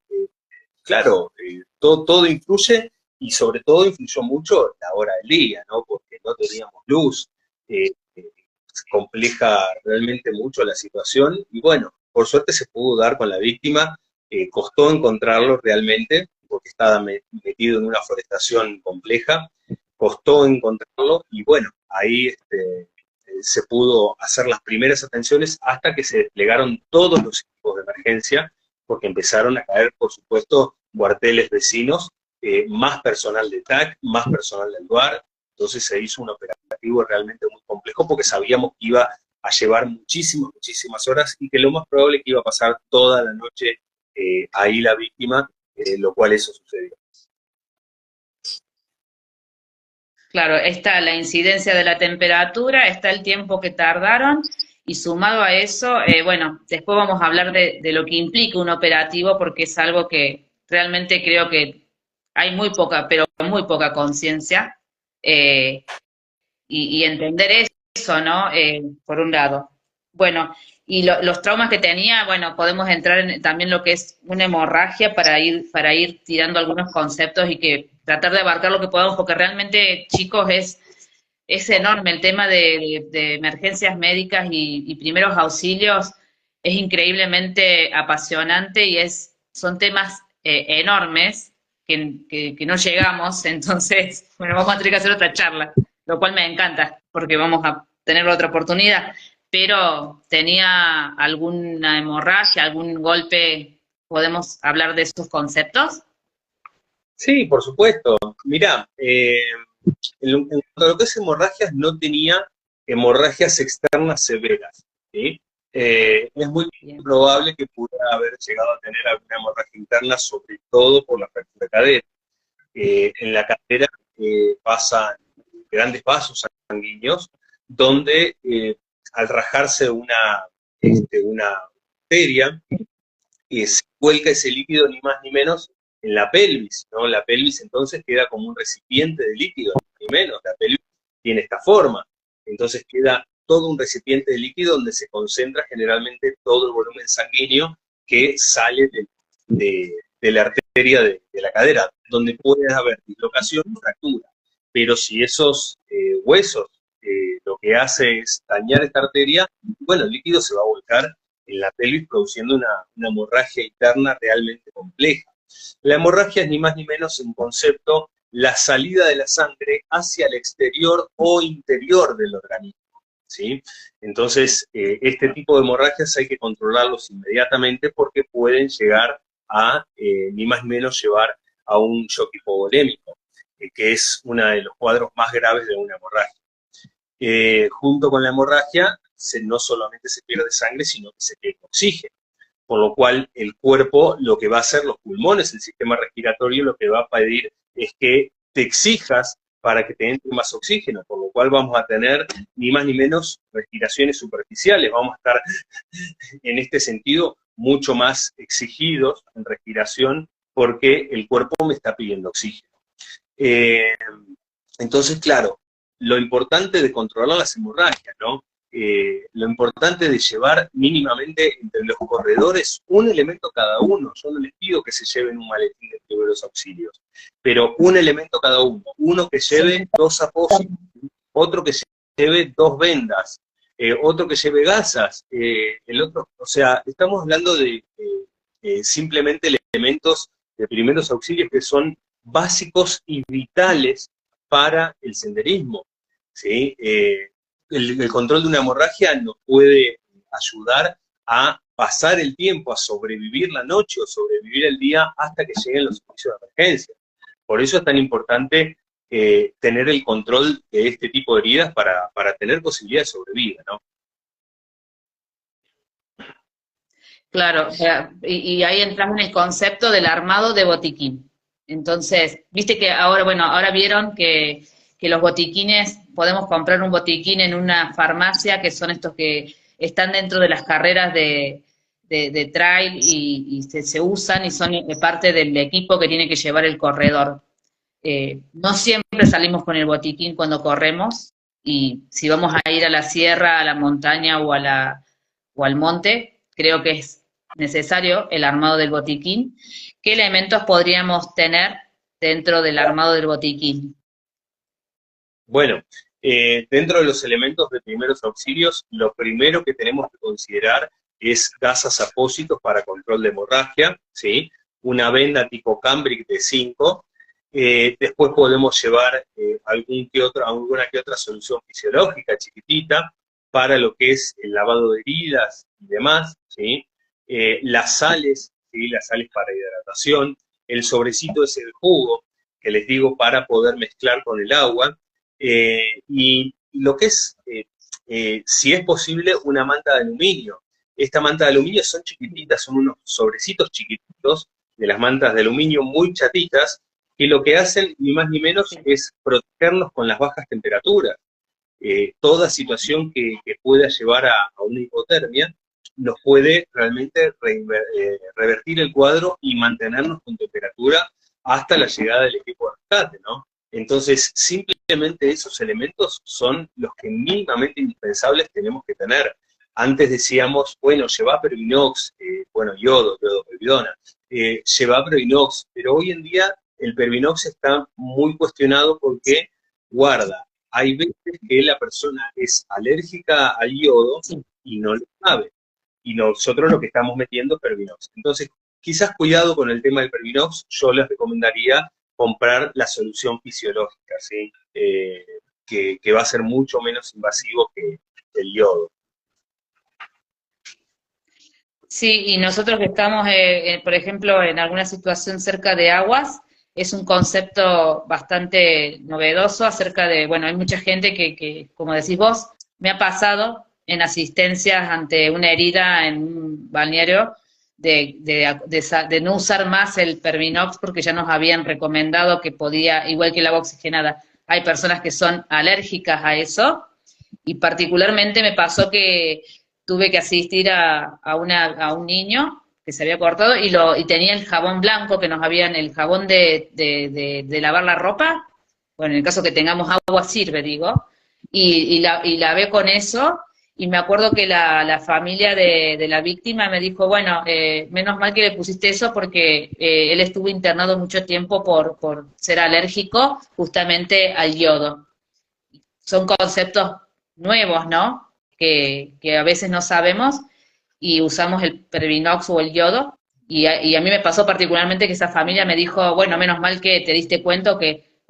claro, todo influye, y sobre todo influyó mucho la hora del día, ¿no? Porque no teníamos luz, se compleja realmente mucho la situación, y bueno, por suerte se pudo dar con la víctima, costó encontrarlo realmente, porque estaba metido en una forestación compleja, costó encontrarlo y bueno, ahí se pudo hacer las primeras atenciones hasta que se desplegaron todos los equipos de emergencia, porque empezaron a caer, por supuesto, cuarteles vecinos, más personal de TAC, más personal del lugar. Entonces se hizo un operativo realmente muy complejo porque sabíamos que iba a llevar muchísimas horas y que lo más probable es que iba a pasar toda la noche ahí la víctima, lo cual eso sucedió. Claro, está la incidencia de la temperatura, está el tiempo que tardaron, y sumado a eso, bueno, después vamos a hablar de lo que implica un operativo, porque es algo que realmente creo que hay muy poca, pero muy poca conciencia, eh, y entender eso, ¿no? Por un lado. Bueno, y los traumas que tenía, bueno, podemos entrar en también lo que es una hemorragia para ir tirando algunos conceptos y que tratar de abarcar lo que podamos, porque realmente, chicos, es enorme el tema de emergencias médicas y primeros auxilios, es increíblemente apasionante y son temas enormes que no llegamos, entonces, bueno, vamos a tener que hacer otra charla, lo cual me encanta, porque vamos a tener otra oportunidad, pero tenía alguna hemorragia, algún golpe, ¿podemos hablar de esos conceptos? Sí, por supuesto. Mirá, en cuanto a lo que es hemorragias, no tenía hemorragias externas severas, ¿sí? Es muy Bien, probable que pudiera haber llegado a tener alguna hemorragia interna, sobre todo por la fractura de cadera. En la cadera pasan grandes vasos sanguíneos, donde al rajarse una arteria, se vuelca ese líquido ni más ni menos en la pelvis, ¿no? La pelvis entonces queda como un recipiente de líquido, ni menos, la pelvis tiene esta forma, entonces queda todo un recipiente de líquido donde se concentra generalmente todo el volumen sanguíneo que sale de la arteria de la cadera, donde puede haber dislocación o fractura, pero si esos huesos lo que hace es dañar esta arteria, bueno, el líquido se va a volcar en la pelvis produciendo una hemorragia interna realmente compleja. La hemorragia es ni más ni menos en concepto la salida de la sangre hacia el exterior o interior del organismo, ¿sí? Entonces, este tipo de hemorragias hay que controlarlos inmediatamente porque pueden llegar a, ni más ni menos, llevar a un shock hipovolémico, que es uno de los cuadros más graves de una hemorragia. Junto con la hemorragia, no solamente se pierde sangre, sino que se pierde oxígeno, por lo cual el cuerpo lo que va a hacer, los pulmones, el sistema respiratorio, lo que va a pedir es que te exijas para que te entre más oxígeno, por lo cual vamos a tener ni más ni menos respiraciones superficiales, vamos a estar en este sentido mucho más exigidos en respiración porque el cuerpo me está pidiendo oxígeno. Eh, entonces, claro, lo importante de controlar las hemorragias, ¿no? Lo importante de llevar mínimamente entre los corredores un elemento cada uno. Yo no les pido que se lleven un maletín de primeros auxilios, pero un elemento cada uno. Uno que lleve 2 apósitos, otro que lleve 2 vendas, otro que lleve gasas, el otro, o sea, estamos hablando de simplemente elementos de primeros auxilios que son básicos y vitales para el senderismo, ¿sí? El control de una hemorragia nos puede ayudar a pasar el tiempo, a sobrevivir la noche o sobrevivir el día hasta que lleguen los servicios de emergencia. Por eso es tan importante tener el control de este tipo de heridas para tener posibilidad de sobrevivir, ¿no? claro, o sea, y ahí entramos en el concepto del armado de botiquín. Entonces, viste que ahora, bueno, ahora vieron que los botiquines, podemos comprar un botiquín en una farmacia, que son estos que están dentro de las carreras de trail y se usan y son parte del equipo que tiene que llevar el corredor. No siempre salimos con el botiquín cuando corremos, y si vamos a ir a la sierra, a la montaña o al monte, creo que es necesario el armado del botiquín. ¿Qué elementos podríamos tener dentro del armado del botiquín? Bueno, dentro de los elementos de primeros auxilios, lo primero que tenemos que considerar es gasas apósitos para control de hemorragia, ¿sí? Una venda tipo Cambric de 5, Después podemos llevar alguna que otra solución fisiológica chiquitita para lo que es el lavado de heridas y demás, ¿sí? Las sales, ¿sí? Las sales para hidratación, el sobrecito es el jugo, que les digo, para poder mezclar con el agua, y lo que es, si es posible, una manta de aluminio. Esta manta de aluminio son chiquititas, son unos sobrecitos chiquititos de las mantas de aluminio muy chatitas, que lo que hacen, ni más ni menos, es protegernos con las bajas temperaturas. Toda situación que pueda llevar a una hipotermia nos puede realmente revertir el cuadro y mantenernos con temperatura hasta la llegada del equipo de rescate, ¿no? Entonces, simplemente esos elementos son los que mínimamente indispensables tenemos que tener. Antes decíamos, bueno, lleva Pervinox, bueno, yodo, pervidona, lleva Pervinox, pero hoy en día el Pervinox está muy cuestionado porque guarda. Hay veces que la persona es alérgica al yodo y no lo sabe. Y nosotros lo que estamos metiendo es Pervinox. Entonces, quizás cuidado con el tema del Pervinox, yo les recomendaría comprar la solución fisiológica, ¿sí? Que va a ser mucho menos invasivo que el yodo. Sí, y nosotros que estamos, por ejemplo, en alguna situación cerca de aguas, es un concepto bastante novedoso acerca de, bueno, hay mucha gente que, como decís vos, me ha pasado en asistencias ante una herida en un balneario de no usar más el Pervinox porque ya nos habían recomendado que podía, igual que el agua oxigenada, hay personas que son alérgicas a eso, y particularmente me pasó que tuve que asistir a un niño que se había cortado y tenía el jabón blanco que nos habían, el jabón de lavar la ropa, bueno, en el caso que tengamos agua sirve, digo, y lavé con eso, y me acuerdo que la familia de la víctima me dijo, bueno, menos mal que le pusiste eso porque él estuvo internado mucho tiempo por ser alérgico justamente al yodo. Son conceptos nuevos, ¿no? Que a veces no sabemos y usamos el Pervinox o el yodo. Y a mí me pasó particularmente que esa familia me dijo, bueno, menos mal que te diste cuenta o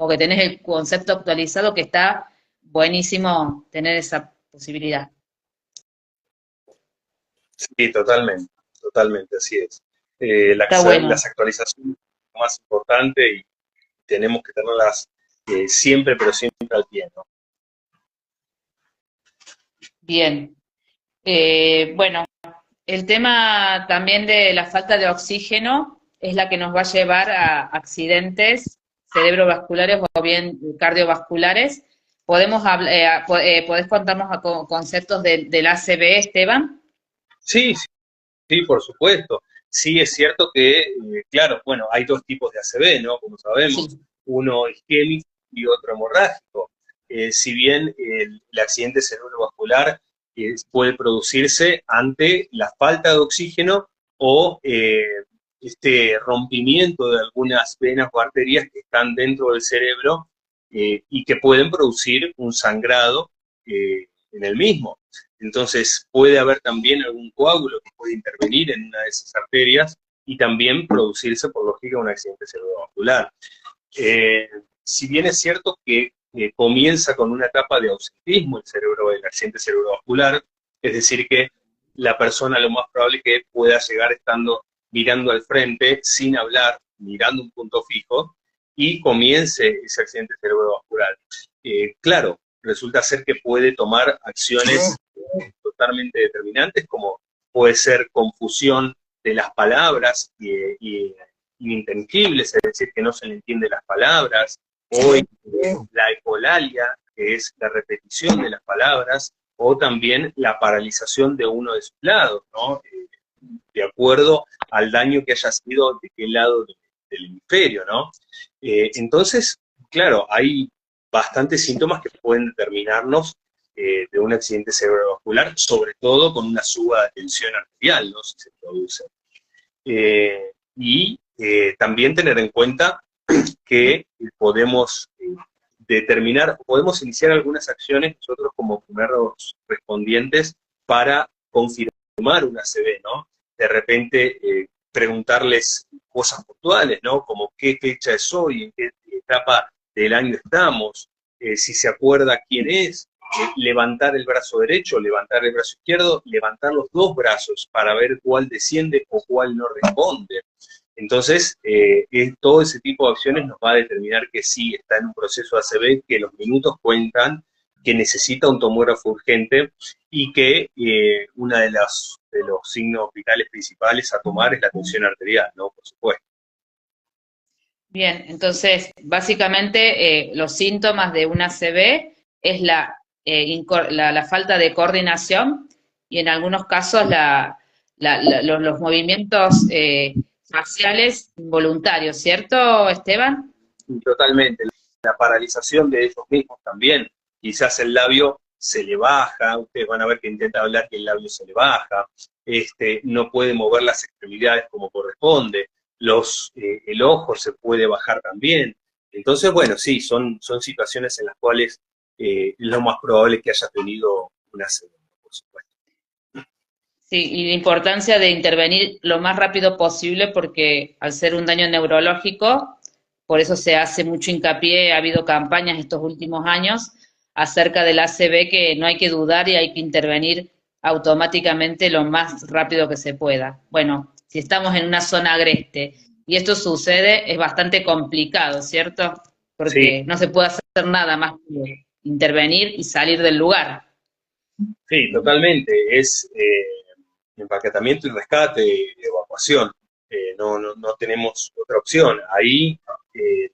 que tenés el concepto actualizado, que está buenísimo tener esa posibilidad. Sí, totalmente, totalmente, así es. Está bueno. Las actualizaciones son lo más importante y tenemos que tenerlas siempre, pero siempre al pie, ¿no? Bien. Bueno, el tema también de la falta de oxígeno es la que nos va a llevar a accidentes cerebrovasculares o bien cardiovasculares. ¿Podés contarnos conceptos del ACV, Esteban? Sí, sí, sí, por supuesto. Sí, es cierto que, claro, bueno, hay dos tipos de ACV, ¿no? Como sabemos, Sí. uno isquémico y otro hemorrágico. Si bien el accidente cerebrovascular puede producirse ante la falta de oxígeno o este rompimiento de algunas venas o arterias que están dentro del cerebro y que pueden producir un sangrado en el mismo. Entonces puede haber también algún coágulo que puede intervenir en una de esas arterias y también producirse, por lógica, un accidente cerebrovascular. Si bien es cierto que comienza con una etapa de ausentismo el accidente cerebrovascular, es decir, que la persona lo más probable es que pueda llegar estando mirando al frente, sin hablar, mirando un punto fijo, y comience ese accidente cerebrovascular. Claro, resulta ser que puede tomar acciones totalmente determinantes, como puede ser confusión de las palabras y ininteligibles, es decir, que no se le entiende las palabras, o la ecolalia, que es la repetición de las palabras, o también la paralización de uno de sus lados, ¿no? De acuerdo al daño que haya sido de qué lado del hemisferio, ¿no? Entonces, claro, hay bastantes síntomas que pueden determinarnos de un accidente cerebrovascular, sobre todo con una suba de tensión arterial, ¿no? Si se produce. También tener en cuenta que podemos podemos iniciar algunas acciones nosotros como primeros respondientes para confirmar una ACV, ¿no? De repente preguntarles cosas puntuales, ¿no? Como qué fecha es hoy, etapa del año estamos, si se acuerda quién es, levantar el brazo derecho, levantar el brazo izquierdo, levantar los dos brazos para ver cuál desciende o cuál no responde. Entonces, todo ese tipo de acciones nos va a determinar que sí está en un proceso ACV, que los minutos cuentan, que necesita un tomógrafo urgente y que uno de los signos vitales principales a tomar es la tensión arterial, ¿no? Por supuesto. Bien, entonces, básicamente los síntomas de una ACV es la falta de coordinación y en algunos casos los movimientos faciales involuntarios, ¿cierto, Esteban? Totalmente. La paralización de ellos mismos también. Quizás el labio se le baja, ustedes van a ver que intenta hablar que el labio se le baja, no puede mover las extremidades como corresponde, el ojo se puede bajar también. Entonces, bueno, sí, son situaciones en las cuales es lo más probable que haya tenido una segunda, por supuesto. Sí, y la importancia de intervenir lo más rápido posible porque al ser un daño neurológico, por eso se hace mucho hincapié, ha habido campañas estos últimos años acerca del ACV que no hay que dudar y hay que intervenir automáticamente lo más rápido que se pueda. Bueno, si estamos en una zona agreste y esto sucede, es bastante complicado, ¿cierto? Porque Sí, no se puede hacer nada más que intervenir y salir del lugar. sí, totalmente. Es empaquetamiento y rescate, evacuación. No tenemos otra opción. Ahí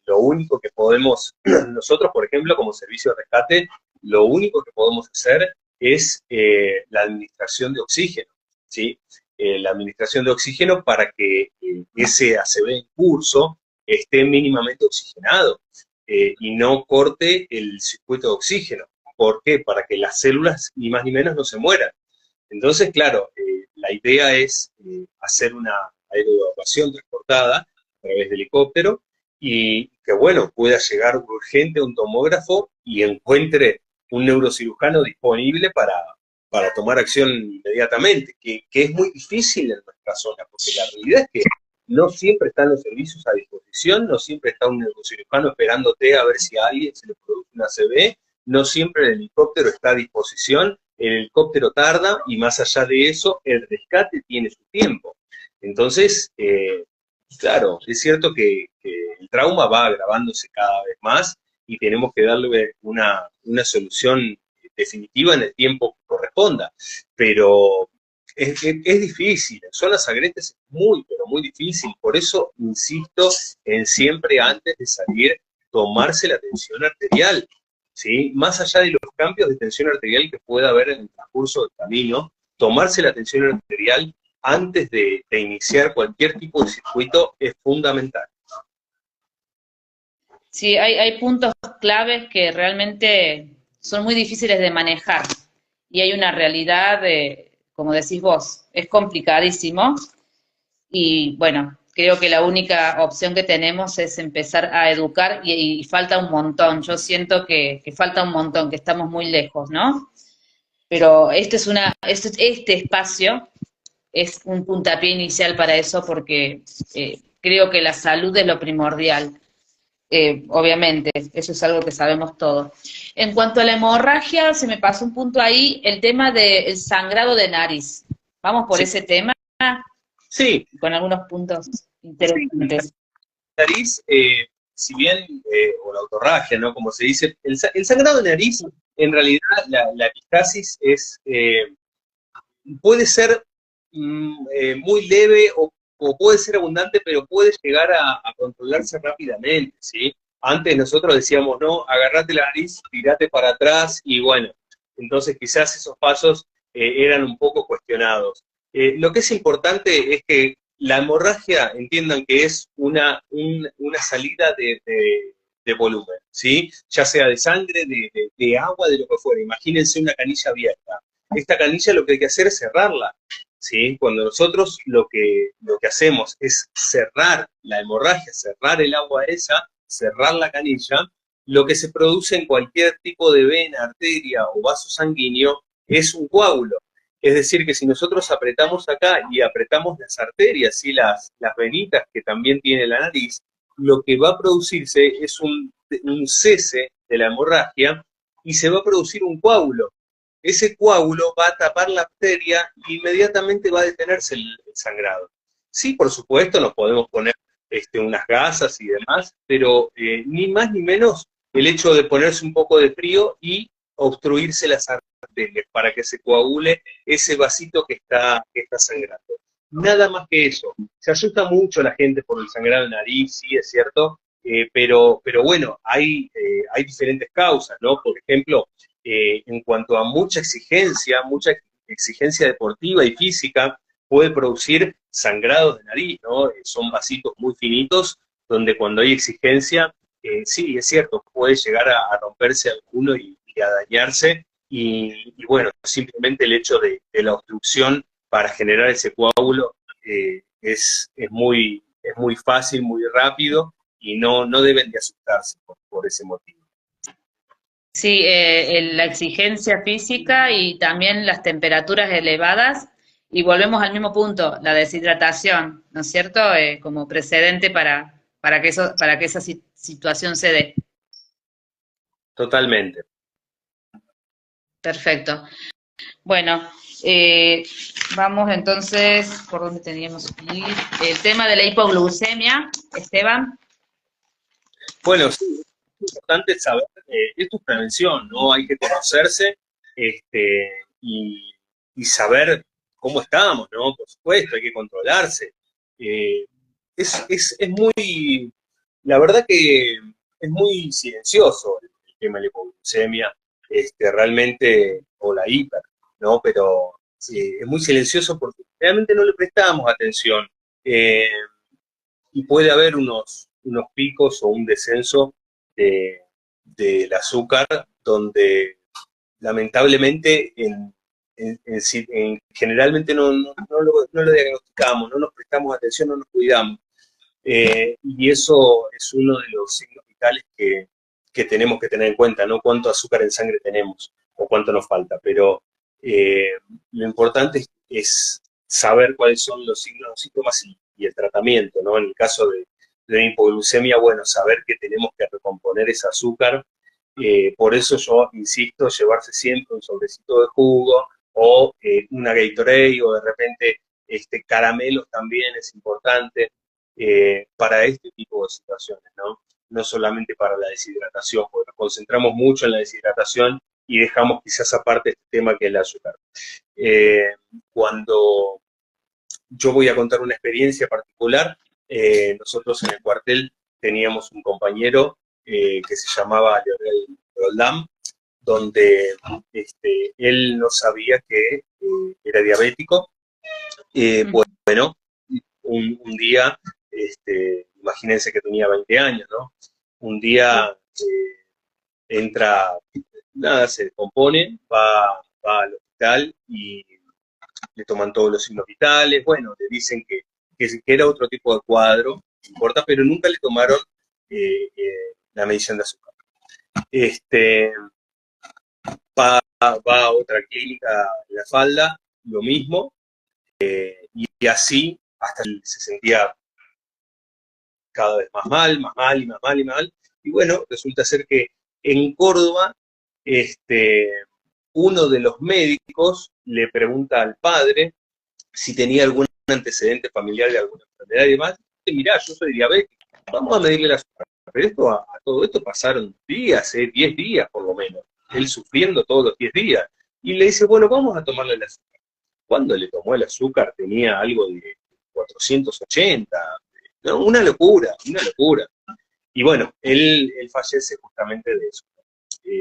lo único que podemos, nosotros, por ejemplo, como servicio de rescate, lo único que podemos hacer es la administración de oxígeno, ¿sí? La administración de oxígeno para que ese ACV en curso esté mínimamente oxigenado y no corte el circuito de oxígeno. ¿Por qué? Para que las células, ni más ni menos, no se mueran. Entonces, claro, la idea es hacer una aeroevacuación transportada a través de helicóptero y que, bueno, pueda llegar urgente un tomógrafo y encuentre un neurocirujano disponible para tomar acción inmediatamente, que es muy difícil en nuestra zona, porque la realidad es que no siempre están los servicios a disposición, no siempre está un neurocirujano esperándote a ver si a alguien se le produce una ACV, no siempre el helicóptero está a disposición, el helicóptero tarda y más allá de eso, el rescate tiene su tiempo. Entonces, claro, es cierto que el trauma va agravándose cada vez más y tenemos que darle una solución definitiva en el tiempo que corresponda, pero es difícil, en zonas agrestes es muy, pero muy difícil, por eso insisto en siempre antes de salir tomarse la tensión arterial, ¿sí? Más allá de los cambios de tensión arterial que pueda haber en el transcurso del camino, tomarse la tensión arterial antes de iniciar cualquier tipo de circuito es fundamental. Sí, hay puntos claves que realmente son muy difíciles de manejar y hay una realidad de, como decís vos, es complicadísimo y bueno, creo que la única opción que tenemos es empezar a educar y falta un montón. Yo siento que falta un montón, que estamos muy lejos, ¿no? Pero este espacio es un puntapié inicial para eso porque creo que la salud es lo primordial. Obviamente, eso es algo que sabemos todos. En cuanto a la hemorragia, se me pasó un punto ahí, el tema del sangrado de nariz. Vamos por Sí, ese tema, sí, con algunos puntos sí. interesantes. La nariz, si bien, o la otorragia, ¿no? Como se dice, el sangrado de nariz, en realidad la epistasis puede ser muy leve o puede ser abundante, pero puede llegar a controlarse rápidamente, ¿sí? Antes nosotros decíamos, no, agarrate la nariz, tirate para atrás y bueno, entonces quizás esos pasos eran un poco cuestionados. Lo que es importante es que la hemorragia, entiendan que es una salida de volumen, ¿sí? Ya sea de sangre, de agua, de lo que fuera. Imagínense una canilla abierta. Esta canilla lo que hay que hacer es cerrarla, ¿sí? Cuando nosotros lo que hacemos es cerrar la hemorragia, cerrar el agua esa, cerrar la canilla, lo que se produce en cualquier tipo de vena, arteria o vaso sanguíneo es un coágulo. Es decir, que si nosotros apretamos acá y apretamos las arterias y las venitas que también tiene la nariz, lo que va a producirse es un cese de la hemorragia y se va a producir un coágulo. Ese coágulo va a tapar la arteria e inmediatamente va a detenerse el sangrado. Sí, por supuesto, nos podemos poner unas gasas y demás, pero ni más ni menos el hecho de ponerse un poco de frío y obstruirse las arterias para que se coagule ese vasito que está sangrando. Nada más que eso. Se asusta mucho la gente por el sangrado de nariz, sí, es cierto, pero bueno, hay diferentes causas, ¿no? Por ejemplo, en cuanto a mucha exigencia deportiva y física, puede producir sangrados de nariz, ¿no? Son vasitos muy finitos, donde cuando hay exigencia, sí, es cierto, puede llegar a romperse alguno y a dañarse, y bueno, simplemente el hecho de la obstrucción para generar ese coágulo es muy fácil, muy rápido, y no deben de asustarse por ese motivo. Sí, la exigencia física y también las temperaturas elevadas, y volvemos al mismo punto, la deshidratación, ¿no es cierto? Como precedente para que esa situación se dé. Totalmente. Perfecto. Bueno, eh, vamos entonces, ¿por dónde teníamos que ir? El tema de la hipoglucemia, Esteban. Bueno, sí, es importante saber, esto es prevención, ¿no? Hay que conocerse y, y saber cómo estamos, ¿no? Por supuesto, hay que controlarse. Eh, es muy, la verdad que es muy silencioso el tema de la hipoglucemia, realmente, o la hiper, ¿no? Pero es muy silencioso porque realmente no le prestamos atención. Eh, y puede haber unos picos o un descenso del azúcar donde lamentablemente generalmente no lo diagnosticamos, no nos prestamos atención, no nos cuidamos. Y eso es uno de los signos vitales que tenemos que tener en cuenta, no cuánto azúcar en sangre tenemos o cuánto nos falta, pero eh, lo importante es saber cuáles son los signos, los síntomas y el tratamiento, ¿no? En el caso de hipoglucemia, bueno, saber que tenemos que recomponer ese azúcar, por eso yo insisto, llevarse siempre un sobrecito de jugo o una Gatorade o de repente caramelos también es importante para este tipo de situaciones, ¿no? No solamente para la deshidratación, porque nos concentramos mucho en la deshidratación y dejamos quizás aparte este tema que es el azúcar. Cuando yo voy a contar una experiencia particular, nosotros en el cuartel teníamos un compañero que se llamaba Leonel Roldán, donde él no sabía que era diabético. Bueno, un día, imagínense que tenía 20 años, ¿no? Un día entra, nada, se descompone, va al hospital y le toman todos los signos vitales, bueno, le dicen que era otro tipo de cuadro, no importa, pero nunca le tomaron la medición de azúcar. Va a otra clínica en La Falda, lo mismo, y así hasta se sentía cada vez más mal, más mal y más mal y más mal. Y bueno, resulta ser que en Córdoba, uno de los médicos le pregunta al padre si tenía algún antecedente familiar de alguna enfermedad y demás. Y mirá, yo soy diabético, vamos a medirle la azúcar. Pero a todo esto pasaron días, 10 días por lo menos, él sufriendo todos los 10 días. Y le dice, bueno, vamos a tomarle el azúcar. Cuando le tomó el azúcar tenía algo de 480, ¿no? Una locura, una locura. Y bueno, él fallece justamente de eso.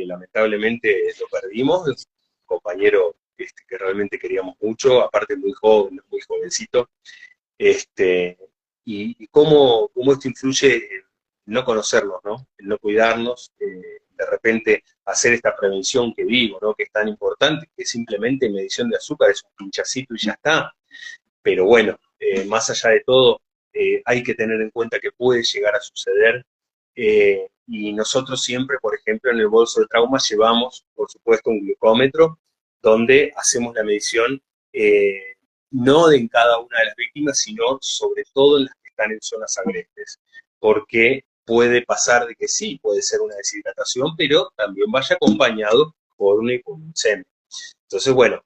Lamentablemente lo perdimos, es un compañero que realmente queríamos mucho, aparte muy joven, muy jovencito, y cómo esto influye en no conocernos, ¿no? En no cuidarnos, de repente hacer esta prevención que digo, ¿no? Que es tan importante, que simplemente medición de azúcar es un pinchacito y ya está, pero bueno, más allá de todo, hay que tener en cuenta que puede llegar a suceder, y nosotros siempre, por ejemplo, en el bolso de trauma llevamos, por supuesto, un glucómetro, donde hacemos la medición no en cada una de las víctimas, sino sobre todo en las que están en zonas agrestes, porque puede pasar de que sí, puede ser una deshidratación, pero también vaya acompañado por una hipoglucemia. Entonces, bueno,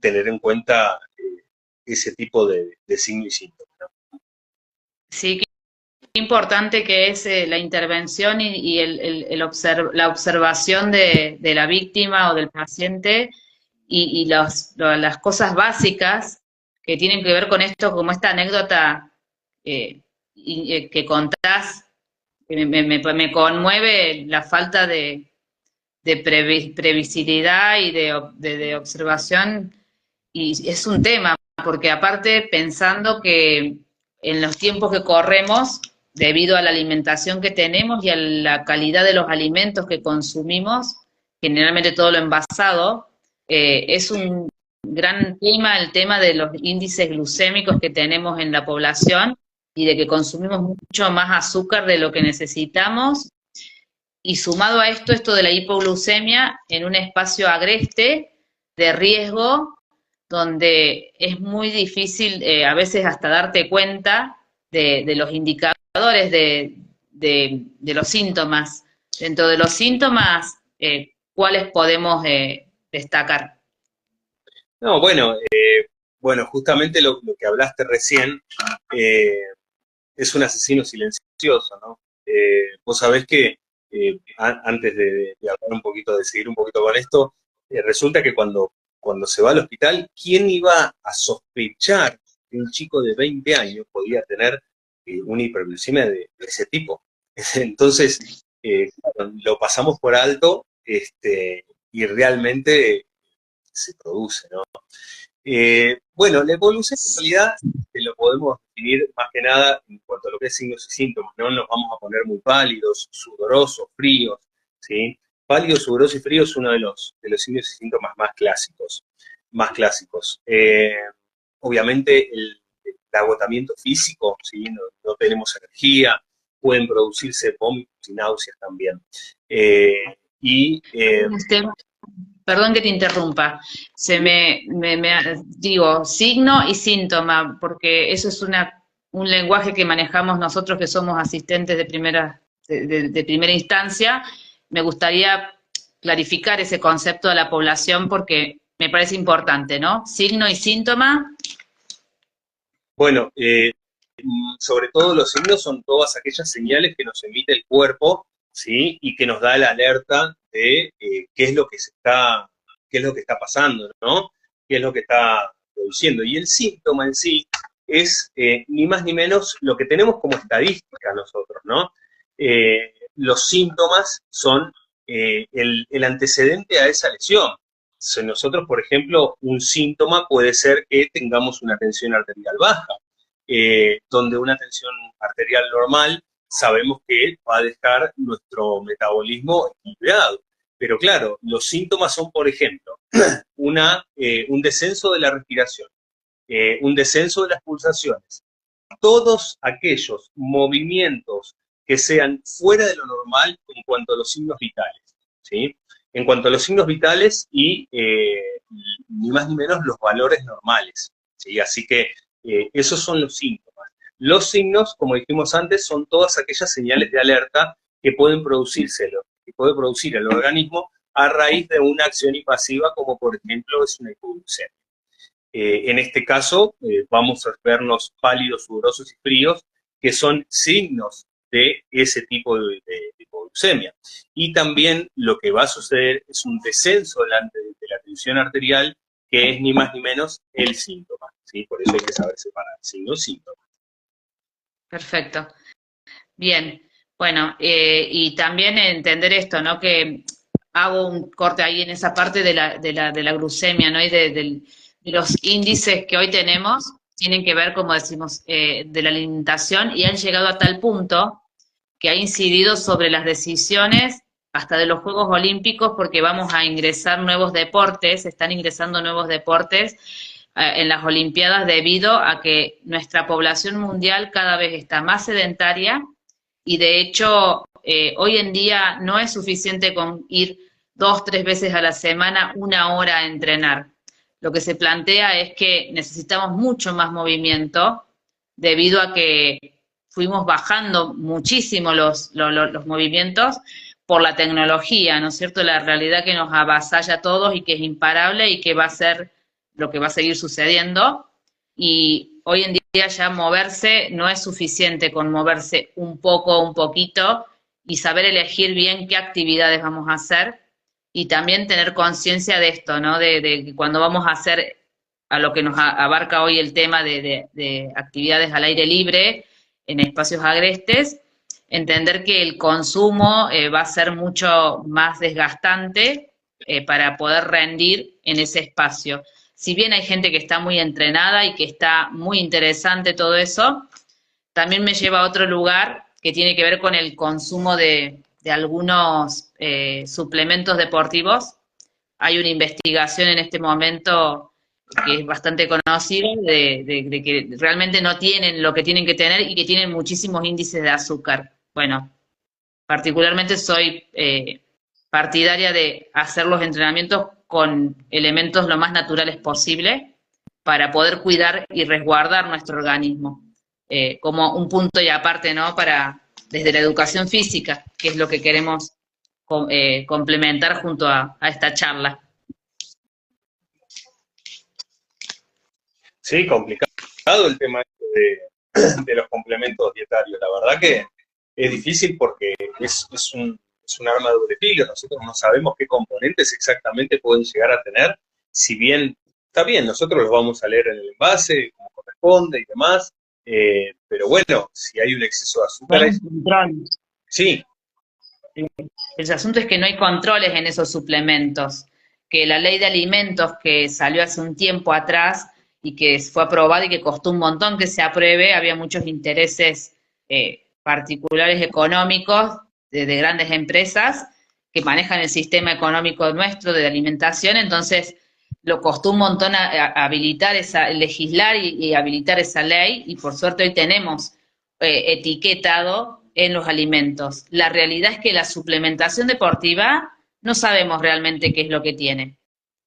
tener en cuenta ese tipo de signos y síntomas, ¿no? Sí, qué importante que es la intervención y la observación de la víctima o del paciente y las cosas básicas que tienen que ver con esto, como esta anécdota que contás, que me conmueve la falta de previsibilidad y de observación, y es un tema, porque aparte pensando que en los tiempos que corremos, debido a la alimentación que tenemos y a la calidad de los alimentos que consumimos, generalmente todo lo envasado, es un gran tema el tema de los índices glucémicos que tenemos en la población y de que consumimos mucho más azúcar de lo que necesitamos, y sumado a esto, esto de la hipoglucemia en un espacio agreste de riesgo, donde es muy difícil a veces hasta darte cuenta de los indicadores de los síntomas. Dentro de los síntomas, ¿cuáles podemos destacar? No, bueno, justamente lo que hablaste recién eh, es un asesino silencioso, ¿no? Vos sabés que antes de hablar un poquito, de seguir un poquito con esto, resulta que cuando se va al hospital, ¿quién iba a sospechar que un chico de 20 años podía tener una hiperglucemia de ese tipo? Entonces, claro, lo pasamos por alto y realmente se produce, ¿no? Bueno, la evolución en realidad lo podemos definir más que nada en cuanto a lo que es signos y síntomas, ¿no? Nos vamos a poner muy pálidos, sudorosos, fríos, ¿sí? Pálido, sudoroso y frío es uno de los signos y síntomas más clásicos, más clásicos. Obviamente el agotamiento físico, ¿sí? No tenemos energía, pueden producirse vómitos y náuseas también. Y Este, Perdón que te interrumpa, digo, signo y síntoma, porque eso es un lenguaje que manejamos nosotros que somos asistentes de primera instancia. Me gustaría clarificar ese concepto a la población porque me parece importante, ¿no? Signo y síntoma. bueno, sobre todo los signos son todas aquellas señales que nos emite el cuerpo, ¿sí? Y que nos da la alerta de qué es lo que está pasando, ¿no? Qué es lo que está produciendo. Y el síntoma en sí es ni más ni menos lo que tenemos como estadística nosotros, ¿no? Los síntomas son el antecedente a esa lesión. Si nosotros, por ejemplo, un síntoma puede ser que tengamos una tensión arterial baja, donde una tensión arterial normal sabemos que va a dejar nuestro metabolismo equilibrado. Pero claro, los síntomas son, por ejemplo, un descenso de la respiración, un descenso de las pulsaciones, todos aquellos movimientos que sean fuera de lo normal en cuanto a los signos vitales, ¿sí? En cuanto a los signos vitales y ni más ni menos los valores normales, ¿sí? Así que esos son los síntomas. Los signos, como dijimos antes, son todas aquellas señales de alerta que que puede producir el organismo a raíz de una acción invasiva, como por ejemplo es una hipoglucemia. En este caso, vamos a vernos pálidos, sudorosos y fríos, que son signos de ese tipo de hipoglucemia. Y también lo que va a suceder es un descenso de la tensión arterial, que es ni más ni menos el síntoma, ¿sí? Por eso hay que saber separar signo y síntoma. Perfecto. Bien. Bueno, y también entender esto, ¿no? Que hago un corte ahí en esa parte de la glucemia, ¿no? Y de los índices que hoy tenemos, tienen que ver, como decimos, de la alimentación y han llegado a tal punto que ha incidido sobre las decisiones hasta de los Juegos Olímpicos, porque vamos a ingresar nuevos deportes, están ingresando nuevos deportes en las Olimpiadas debido a que nuestra población mundial cada vez está más sedentaria y de hecho hoy en día no es suficiente con ir 2, 3 veces a la semana, 1 hora a entrenar. Lo que se plantea es que necesitamos mucho más movimiento debido a que fuimos bajando muchísimo los movimientos por la tecnología, ¿no es cierto? La realidad que nos avasalla a todos y que es imparable y que va a ser lo que va a seguir sucediendo. Y hoy en día ya moverse no es suficiente con moverse un poco, un poquito, y saber elegir bien qué actividades vamos a hacer, y también tener conciencia de esto, ¿no? De que cuando vamos a hacer a lo que nos abarca hoy el tema de actividades al aire libre, en espacios agrestes, entender que el consumo va a ser mucho más desgastante para poder rendir en ese espacio. Si bien hay gente que está muy entrenada y que está muy interesante todo eso, también me lleva a otro lugar que tiene que ver con el consumo de algunos suplementos deportivos. Hay una investigación en este momento que es bastante conocida de que realmente no tienen lo que tienen que tener y que tienen muchísimos índices de azúcar. Bueno, particularmente soy partidaria de hacer los entrenamientos con elementos lo más naturales posible para poder cuidar y resguardar nuestro organismo. Como un punto y aparte, ¿no? Desde la educación física, que es lo que queremos complementar junto a esta charla. Sí, complicado el tema de los complementos dietarios. La verdad que es difícil porque es un arma de doble filo. Nosotros no sabemos qué componentes exactamente pueden llegar a tener. Si bien, está bien, nosotros los vamos a leer en el envase, como corresponde y demás, pero bueno, si hay un exceso de azúcar... Sí. El asunto es que no hay controles en esos suplementos, que la ley de alimentos que salió hace un tiempo atrás y que fue aprobada y que costó un montón que se apruebe, había muchos intereses particulares económicos de grandes empresas que manejan el sistema económico nuestro de alimentación, entonces lo costó un montón habilitar legislar y habilitar esa ley, y por suerte hoy tenemos etiquetado en los alimentos. La realidad es que la suplementación deportiva no sabemos realmente qué es lo que tiene.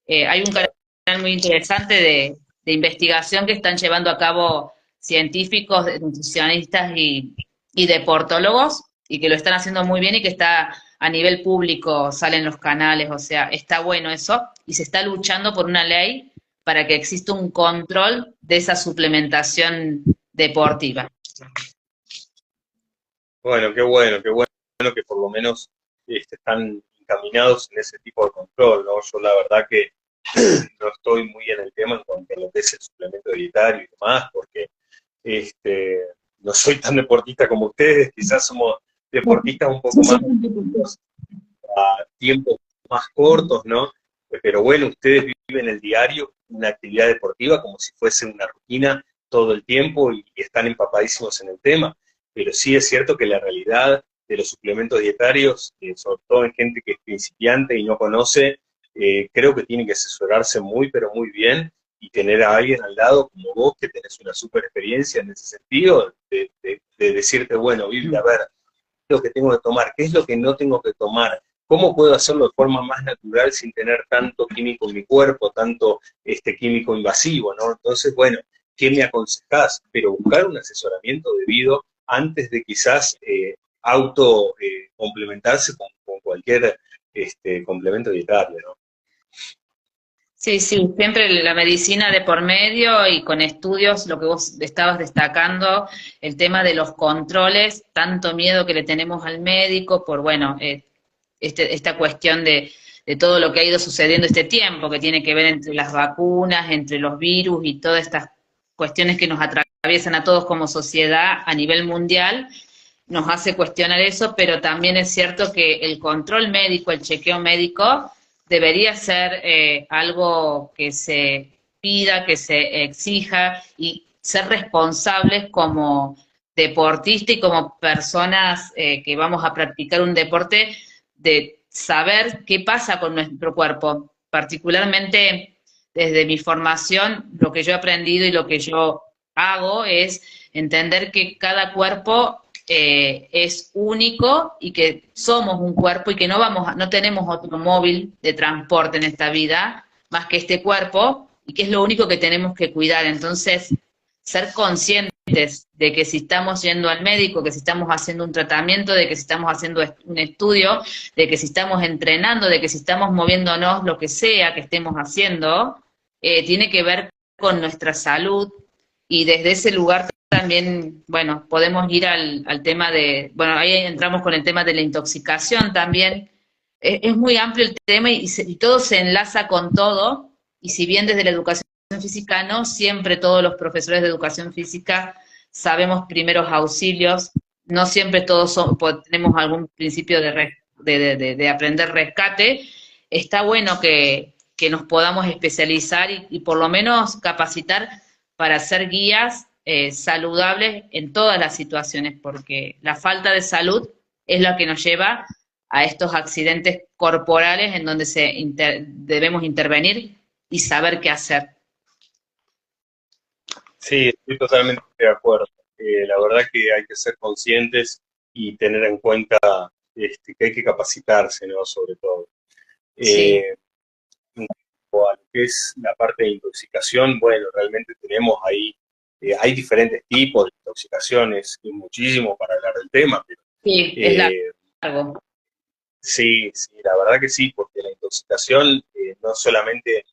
Hay un canal muy interesante de investigación que están llevando a cabo científicos, nutricionistas y deportólogos, y que lo están haciendo muy bien y que está a nivel público, salen los canales, o sea, está bueno eso, y se está luchando por una ley para que exista un control de esa suplementación deportiva. Bueno que por lo menos están encaminados en ese tipo de control, ¿no? Yo la verdad que no estoy muy en el tema en cuanto a lo que es el suplemento dietario y demás, porque no soy tan deportista como ustedes, quizás somos deportistas un poco más a tiempos más cortos, ¿no? Pero bueno, ustedes viven el diario, una actividad deportiva como si fuese una rutina todo el tiempo y están empapadísimos en el tema, pero sí es cierto que la realidad de los suplementos dietarios, sobre todo en gente que es principiante y no conoce, creo que tiene que asesorarse muy, pero muy bien, y tener a alguien al lado como vos, que tenés una super experiencia en ese sentido, de decirte, bueno, Vivi, a ver, ¿qué es lo que tengo que tomar? ¿Qué es lo que no tengo que tomar? ¿Cómo puedo hacerlo de forma más natural sin tener tanto químico en mi cuerpo, tanto químico invasivo, ¿no? Entonces, bueno, ¿qué me aconsejás? Pero buscar un asesoramiento debido antes de quizás complementarse con cualquier complemento dietario, ¿no? Sí, sí, siempre la medicina de por medio y con estudios, lo que vos estabas destacando, el tema de los controles, tanto miedo que le tenemos al médico por, bueno, esta cuestión de todo lo que ha ido sucediendo este tiempo, que tiene que ver entre las vacunas, entre los virus y todas estas cuestiones que nos atraviesan a todos como sociedad a nivel mundial, nos hace cuestionar eso, pero también es cierto que el control médico, el chequeo médico, debería ser algo que se pida, que se exija, y ser responsables como deportista y como personas que vamos a practicar un deporte, de saber qué pasa con nuestro cuerpo. Particularmente desde mi formación, lo que yo he aprendido y lo que yo hago es entender que cada cuerpo es único y que somos un cuerpo y que no tenemos otro móvil de transporte en esta vida más que este cuerpo, y que es lo único que tenemos que cuidar. Entonces, ser conscientes de que si estamos yendo al médico, que si estamos haciendo un tratamiento, de que si estamos haciendo un estudio, de que si estamos entrenando, de que si estamos moviéndonos, lo que sea que estemos haciendo, tiene que ver con nuestra salud y desde ese lugar también, bueno, podemos ir al tema de, bueno, ahí entramos con el tema de la intoxicación también. Es muy amplio el tema y todo se enlaza con todo, y si bien desde la educación física no siempre todos los profesores de educación física sabemos primeros auxilios, no siempre todos tenemos algún principio de aprender rescate, está bueno que nos podamos especializar y por lo menos capacitar para ser guías saludables en todas las situaciones, porque la falta de salud es la que nos lleva a estos accidentes corporales en donde debemos intervenir y saber qué hacer. Sí, estoy totalmente de acuerdo. La verdad que hay que ser conscientes y tener en cuenta que hay que capacitarse, ¿no? Sobre todo. Sí, En cuanto a lo que es la parte de intoxicación, bueno, realmente tenemos ahí, hay diferentes tipos de intoxicaciones, y muchísimo para hablar del tema, pero sí, es eh, largo. sí, sí, la verdad que sí, porque la intoxicación no solamente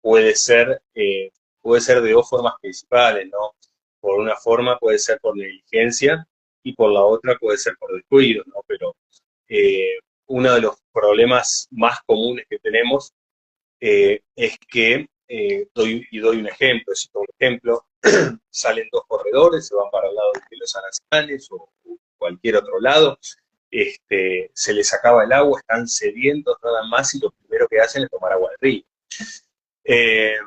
puede ser, eh, puede ser de dos formas principales, ¿no? Por una forma puede ser por negligencia y por la otra puede ser por descuido, ¿no? Pero eh, uno de los problemas más comunes que tenemos es que, doy un ejemplo, si por ejemplo salen dos corredores, se van para el lado de los anazales o cualquier otro lado, se les acaba el agua, están sedientos nada más y lo primero que hacen es tomar agua del río. Eh,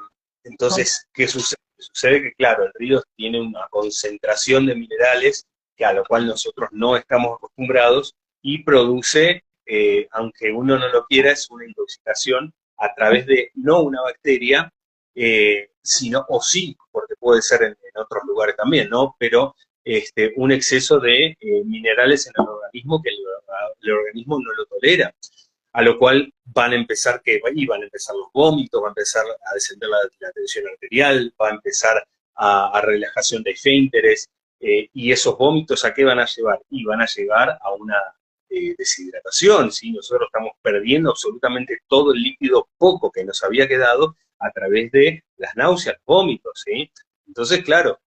entonces, ¿qué sucede? Sucede que, claro, el río tiene una concentración de minerales que a lo cual nosotros no estamos acostumbrados y produce, aunque uno no lo quiera, es una intoxicación a través de no una bacteria, sino, o sí, porque puede ser en otros lugares también, ¿no? Pero un exceso de minerales en el organismo que el organismo no lo tolera, a lo cual van a empezar van a empezar los vómitos, va a empezar a descender la tensión arterial, va a empezar a relajación de esfínteres, y esos vómitos ¿a qué van a llevar? Y van a llevar a una deshidratación, ¿sí? Nosotros estamos perdiendo absolutamente todo el líquido poco que nos había quedado a través de las náuseas, vómitos, ¿sí? Entonces, claro,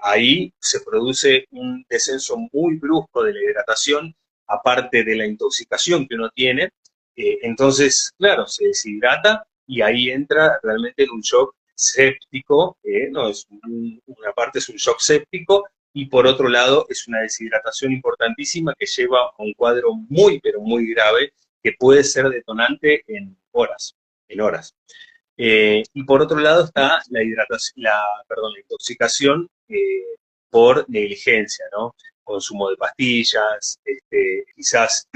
ahí se produce un descenso muy brusco de la hidratación, aparte de la intoxicación que uno tiene, entonces, claro, se deshidrata y ahí entra realmente en un shock séptico, no es una parte es un shock séptico y por otro lado es una deshidratación importantísima que lleva a un cuadro muy, pero muy grave que puede ser detonante en horas, en horas. Y por otro lado está la hidratación, perdón, la intoxicación por negligencia, ¿no? Consumo de pastillas, quizás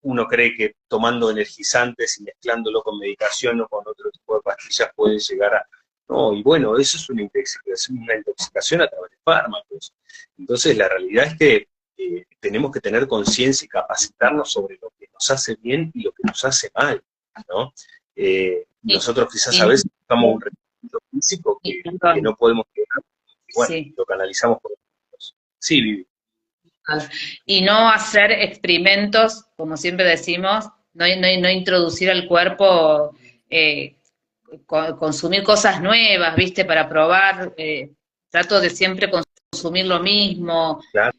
uno cree que tomando energizantes y mezclándolo con medicación o con otro tipo de pastillas puede llegar a... No, y bueno, eso es una intoxicación a través de fármacos. Entonces, la realidad es que tenemos que tener conciencia y capacitarnos sobre lo que nos hace bien y lo que nos hace mal, ¿no? Sí, Nosotros quizás a y, veces buscamos un requerimiento físico que perdón, no podemos llegar, y bueno, sí. lo canalizamos por otros. Sí, Vivi. Y no hacer experimentos, como siempre decimos, no introducir al cuerpo, consumir cosas nuevas, ¿viste? Para probar, trato de siempre consumir lo mismo. Claro,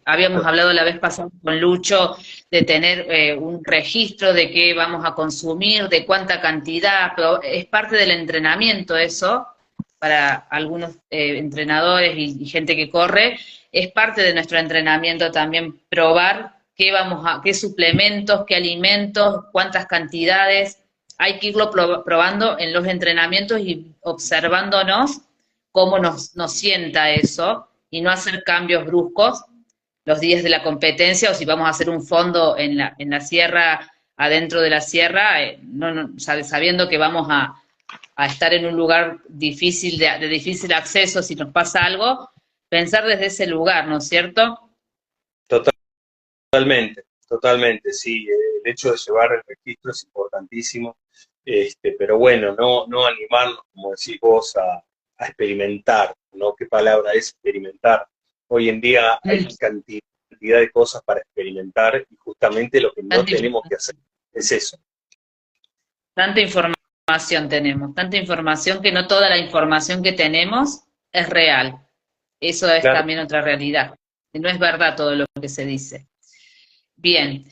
Habíamos hablado la vez pasada con Lucho de tener un registro de qué vamos a consumir, de cuánta cantidad, pero es parte del entrenamiento eso, para algunos entrenadores y gente que corre, es parte de nuestro entrenamiento también probar qué suplementos, qué alimentos, cuántas cantidades. Hay que irlo probando en los entrenamientos y observándonos cómo nos sienta eso y no hacer cambios bruscos los días de la competencia o si vamos a hacer un fondo en la sierra, adentro de la sierra, sabiendo que vamos a estar en un lugar difícil de difícil acceso si nos pasa algo, pensar desde ese lugar, ¿no es cierto? totalmente, totalmente, sí. El hecho de llevar el registro es importantísimo, pero bueno, no animarnos, como decís vos, a experimentar, ¿no? ¿Qué palabra es experimentar? Hoy en día hay cantidad de cosas para experimentar y justamente lo que no Tanta, tenemos que hacer es eso. tanta información tenemos, tanta información que no toda la información que tenemos es real. Eso es Claro. también otra realidad. No es verdad todo lo que se dice. Bien.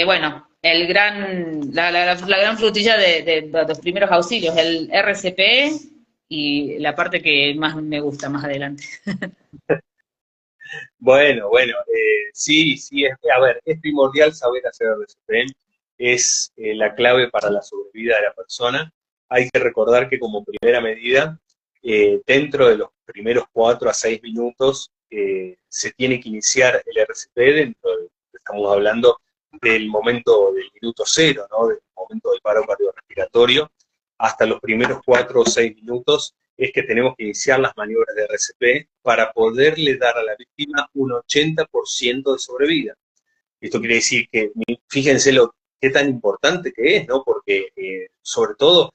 Bueno, la gran frutilla de los primeros auxilios, el RCP y la parte que más me gusta más adelante. Bueno, sí, sí, a ver, es primordial saber hacer RCP, es la clave para la sobrevida de la persona. Hay que recordar que como primera medida, dentro de los primeros 4 a 6 minutos, se tiene que iniciar el RCP estamos hablando del momento del minuto cero, ¿no? Del momento del paro cardiorrespiratorio, hasta los primeros 4 o 6 minutos es que tenemos que iniciar las maniobras de RCP para poderle dar a la víctima un 80% de sobrevida. Esto quiere decir que, fíjense qué tan importante que es, ¿no? Porque, sobre todo,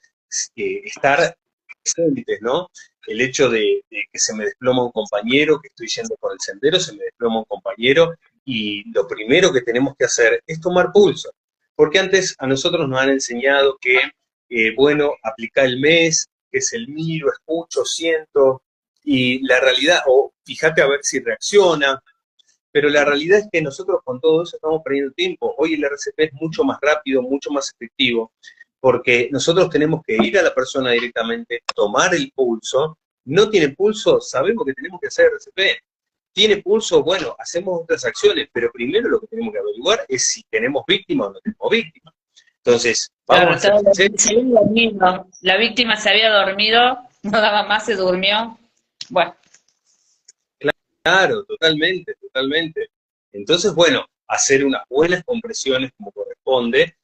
estar presentes, ¿no? El hecho de que se me desploma un compañero, que estoy yendo por el sendero, se me desploma un compañero, y lo primero que tenemos que hacer es tomar pulso. Porque antes a nosotros nos han enseñado que, bueno, aplica el MES, que es el miro, escucho, siento, y la realidad, o fíjate a ver si reacciona, pero la realidad es que nosotros con todo eso estamos perdiendo tiempo. Hoy el RCP es mucho más rápido, mucho más efectivo, porque nosotros tenemos que ir a la persona directamente, tomar el pulso. No tiene pulso, sabemos que tenemos que hacer RCP. Tiene pulso, bueno, hacemos otras acciones, pero primero lo que tenemos que averiguar es si tenemos víctima o no tenemos víctima. Entonces, vamos a Claro, hacer se había dormido. La víctima se había dormido, no daba más, se durmió. Bueno, claro, totalmente, totalmente. Entonces, bueno, hacer unas buenas compresiones como corresponde.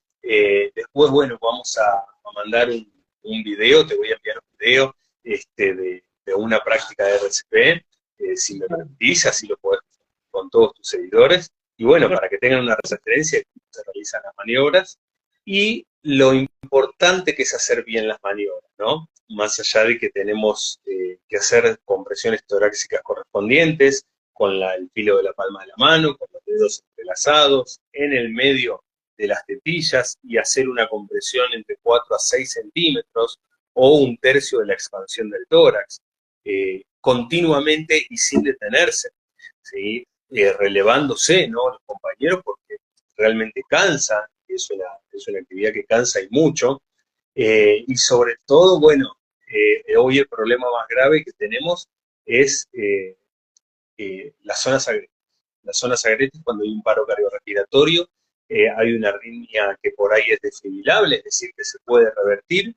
Después, bueno, vamos a mandar un video, te voy a enviar un video de una práctica de RCP, si me permitís, así lo podés con todos tus seguidores. Y bueno, para que tengan una referencia de cómo se realizan las maniobras y lo importante que es hacer bien las maniobras, ¿no? Más allá de que tenemos que hacer compresiones torácicas correspondientes, con el filo de la palma de la mano, con los dedos entrelazados, en el medio de las tetillas y hacer una compresión entre 4 a 6 centímetros o un tercio de la expansión del tórax, continuamente y sin detenerse, ¿sí? Relevándose, ¿no? Los compañeros porque realmente cansa, es una actividad que cansa y mucho, y sobre todo, bueno, hoy el problema más grave que tenemos es las zonas agrestes. Las zonas agrestes, cuando hay un paro cardiorrespiratorio, hay una arritmia que por ahí es desfibrilable, es decir, que se puede revertir,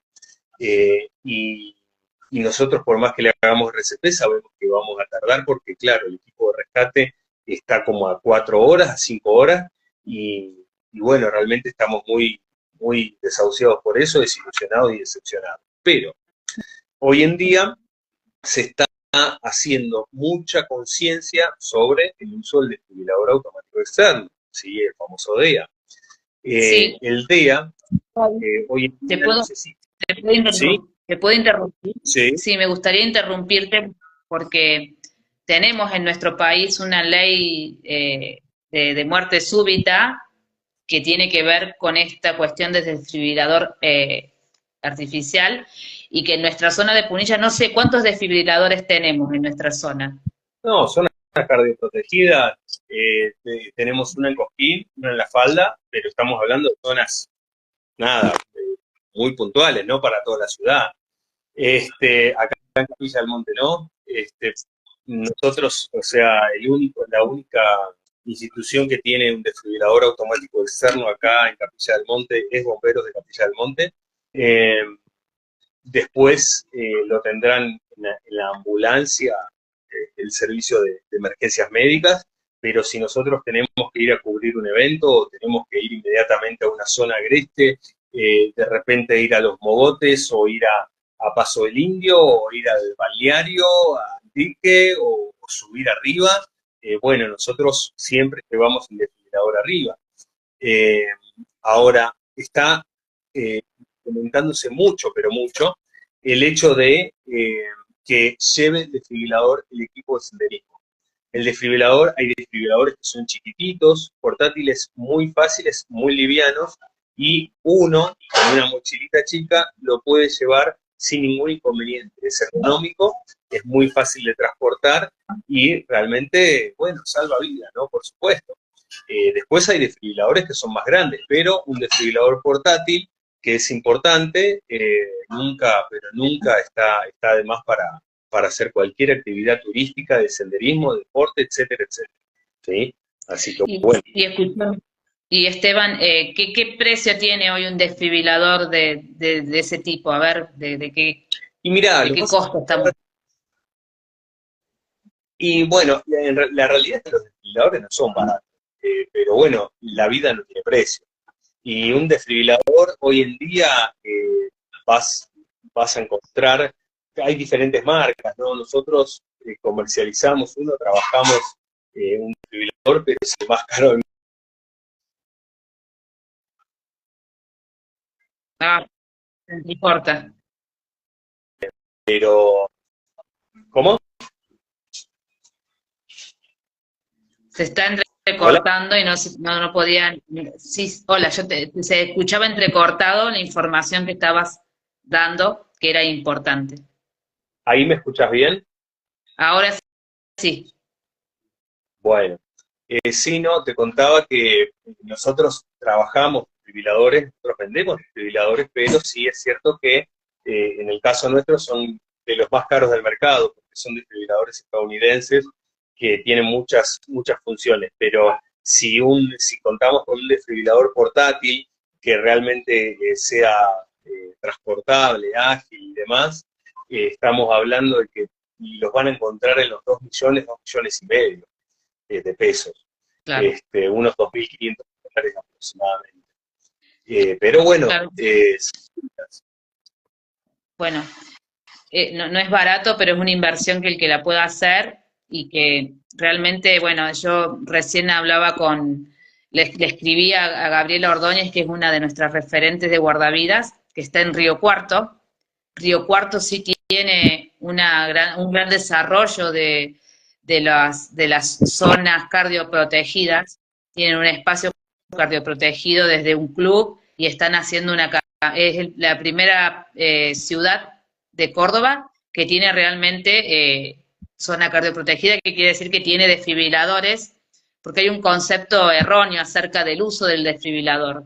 y nosotros, por más que le hagamos RCP, sabemos que vamos a tardar porque, claro, el equipo de rescate está como a 4 horas, a 5 horas, y bueno, realmente estamos muy, muy desahuciados por eso, desilusionados y decepcionados. Pero hoy en día se está haciendo mucha conciencia sobre el uso del desfibrilador automático externo, ¿sí? El famoso DEA. sí. El DEA hoy en ¿Te día puedo, necesita, ¿sí? ¿Te puedo interrumpir? Sí, Sí, me gustaría interrumpirte porque tenemos en nuestro país una ley de muerte súbita que tiene que ver con esta cuestión del desfibrilador artificial y que en nuestra zona de Punilla no sé cuántos desfibriladores tenemos en nuestra zona. no, zonas cardioprotegidas, tenemos una en Cosquín, una en La Falda, pero estamos hablando de zonas, nada, muy puntuales, ¿no? Para toda la ciudad. Acá en Capilla del Monte, ¿no? Nosotros, o sea, la única institución que tiene un desfibrilador automático externo acá en Capilla del Monte es Bomberos de Capilla del Monte. Eh, Después lo tendrán en la ambulancia, el servicio de emergencias médicas, pero si nosotros tenemos que ir a cubrir un evento o tenemos que ir inmediatamente a una zona agreste, de repente ir a Los Mogotes o ir a Paso del Indio o ir al balneario, al dique o subir arriba, bueno, nosotros siempre llevamos el desfibrilador arriba. Eh, Ahora, está comentándose mucho, pero mucho, el hecho de que lleve el desfibrilador el equipo de senderismo. El desfibrilador, hay desfibriladores que son chiquititos, portátiles muy fáciles, muy livianos, y uno, con una mochilita chica, lo puede llevar sin ningún inconveniente. Es ergonómico, es muy fácil de transportar y realmente, bueno, salva vidas, ¿no? Por supuesto. Después hay desfibriladores que son más grandes, pero un desfibrilador portátil, que es importante, nunca, pero nunca está de más para hacer cualquier actividad turística, de senderismo, de deporte, etcétera, etcétera. ¿Sí? Así que bueno. Y Esteban, ¿qué precio tiene hoy un desfibrilador de ese tipo? A ver, Y mirá, ¿de qué costo estamos? Y bueno, la realidad es que los desfibriladores no son baratos, pero bueno, la vida no tiene precio. Y un desfibrilador hoy en día vas, vas a encontrar, hay diferentes marcas, ¿no? Nosotros comercializamos uno, trabajamos un desfibrilador, pero es el más caro del mundo. Ah, no importa. Pero, ¿cómo? Se está Hola. entrecortando y no podían. Sí, hola, se escuchaba entrecortado la información que estabas dando, que era importante. ¿Ahí me escuchas bien? Ahora sí. Bueno, sí, no, te contaba que nosotros trabajamos desfibriladores, nosotros vendemos desfibriladores, pero sí es cierto que en el caso nuestro son de los más caros del mercado, porque son desfibriladores estadounidenses que tienen muchas funciones, pero si contamos con un desfibrilador portátil que realmente sea transportable, ágil y demás, estamos hablando de que los van a encontrar en los 2 millones y medio de pesos, Claro, unos $2.500 aproximadamente. Pero bueno, claro. Bueno, no es barato, pero es una inversión que el que la pueda hacer y que realmente, bueno, yo recién hablaba le escribí a Gabriela Ordóñez, que es una de nuestras referentes de guardavidas, que está en Río Cuarto. Río Cuarto sí tiene un gran desarrollo de las zonas cardioprotegidas, tienen un espacio cardioprotegido desde un club y están haciendo es la primera ciudad de Córdoba que tiene realmente zona cardioprotegida, que quiere decir que tiene desfibriladores, porque hay un concepto erróneo acerca del uso del desfibrilador.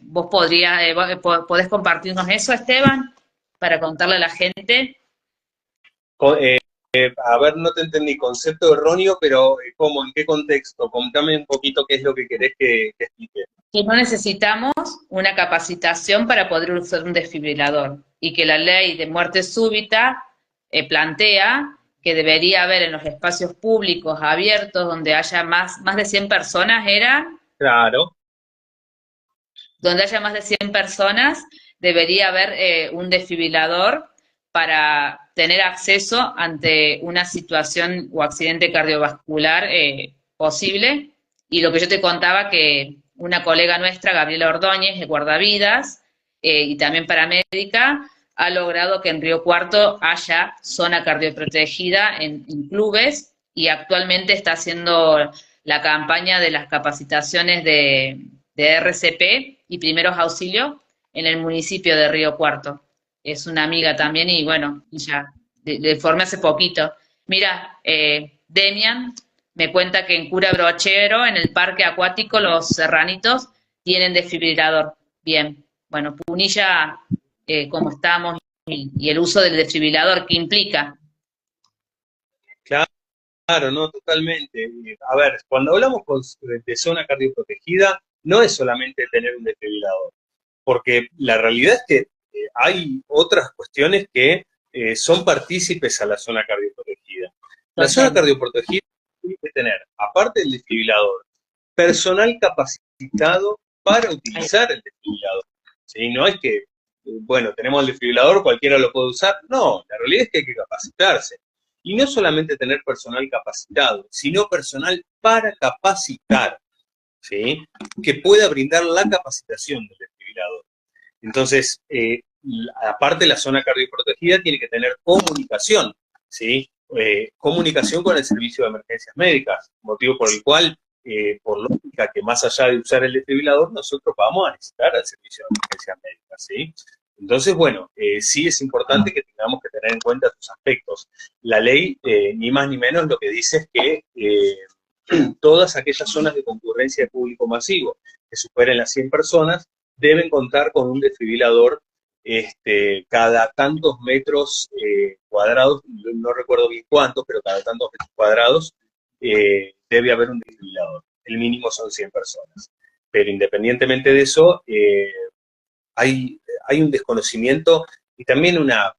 ¿Vos podés compartirnos eso, Esteban, para contarle a la gente? A ver, no te entendí, concepto erróneo, pero ¿cómo? ¿En qué contexto? Contame un poquito qué es lo que querés que explique. Que no necesitamos una capacitación para poder usar un desfibrilador y que la ley de muerte súbita plantea que debería haber en los espacios públicos abiertos donde haya más de 100 personas, Claro. donde haya más de 100 personas, debería haber un desfibrilador para tener acceso ante una situación o accidente cardiovascular posible. Y lo que yo te contaba, que una colega nuestra, Gabriela Ordóñez, de Guardavidas, y también paramédica, ha logrado que en Río Cuarto haya zona cardioprotegida en clubes y actualmente está haciendo la campaña de las capacitaciones de RCP y primeros auxilios en el municipio de Río Cuarto. Es una amiga también y bueno, ya le formé hace poquito. Mira, Demian me cuenta que en Cura Brochero, en el parque acuático, los serranitos tienen desfibrilador. Bien, bueno, Punilla, cómo estamos y el uso del desfibrilador, ¿qué implica? Claro, no, totalmente. A ver, cuando hablamos de zona cardioprotegida, no es solamente tener un desfibrilador, porque la realidad es que hay otras cuestiones que son partícipes a la zona cardioprotegida. La zona Totalmente. cardioprotegida tiene que tener, aparte del desfibrilador, personal capacitado para utilizar el desfibrilador. ¿Sí? No es que, bueno, tenemos el desfibrilador, cualquiera lo puede usar. No, la realidad es que hay que capacitarse. Y no solamente tener personal capacitado, sino personal para capacitar, ¿sí? Que pueda brindar la capacitación del desfibrilador. Entonces, aparte la zona cardioprotegida tiene que tener comunicación ¿sí? Comunicación con el servicio de emergencias médicas, motivo por el cual, por lógica, que más allá de usar el desfibrilador, nosotros vamos a necesitar al servicio de emergencias médicas, ¿sí? Entonces, bueno, sí es importante que tengamos que tener en cuenta estos aspectos. La ley, ni más ni menos, lo que dice es que todas aquellas zonas de concurrencia de público masivo que superen las 100 personas deben contar con un desfibrilador cada tantos metros cuadrados, no recuerdo bien cuántos, pero cada tantos metros cuadrados debe haber un desfibrilador. El mínimo son 100 personas. Pero independientemente de eso, hay un desconocimiento y también una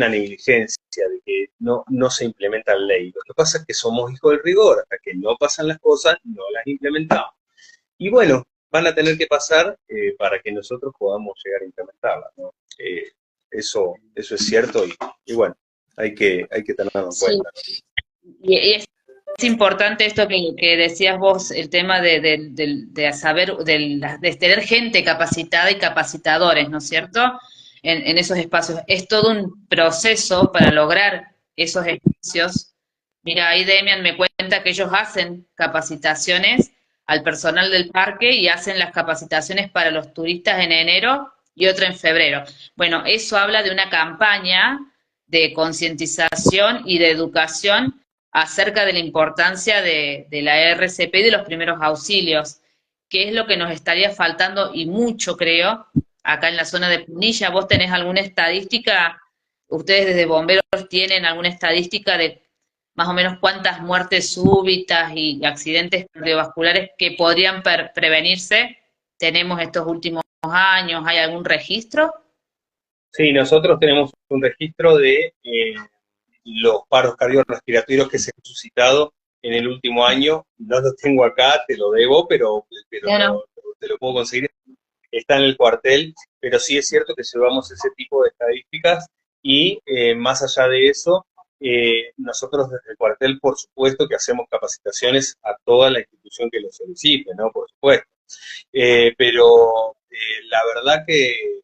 negligencia de que no se implementa la ley. Lo que pasa es que somos hijos del rigor, hasta que no pasan las cosas, no las implementamos. Y bueno, van a tener que pasar para que nosotros podamos llegar a implementarlas, ¿no? Eso es cierto y bueno, hay que tenerlo en Sí, cuenta, ¿no? y es importante esto que decías vos, el tema de saber, de tener gente capacitada y capacitadores, ¿no es cierto? En esos espacios. Es todo un proceso para lograr esos espacios. Mira, ahí Demian me cuenta que ellos hacen capacitaciones al personal del parque y hacen las capacitaciones para los turistas en enero y otra en febrero. Bueno, eso habla de una campaña de concientización y de educación acerca de la importancia de la RCP y de los primeros auxilios, que es lo que nos estaría faltando y mucho, creo, acá en la zona de Punilla. ¿Vos tenés alguna estadística? ¿Ustedes desde bomberos tienen alguna estadística de más o menos cuántas muertes súbitas y accidentes cardiovasculares que podrían prevenirse tenemos estos últimos años? ¿Hay algún registro? Sí, nosotros tenemos un registro de los paros cardiorrespiratorios que se han suscitado en el último año. No lo tengo acá, te lo debo, pero Bueno, te lo puedo conseguir. Está en el cuartel, pero sí es cierto que llevamos ese tipo de estadísticas y más allá de eso, nosotros desde el cuartel, por supuesto que hacemos capacitaciones a toda la institución que lo solicite, ¿no? Por supuesto. Pero la verdad que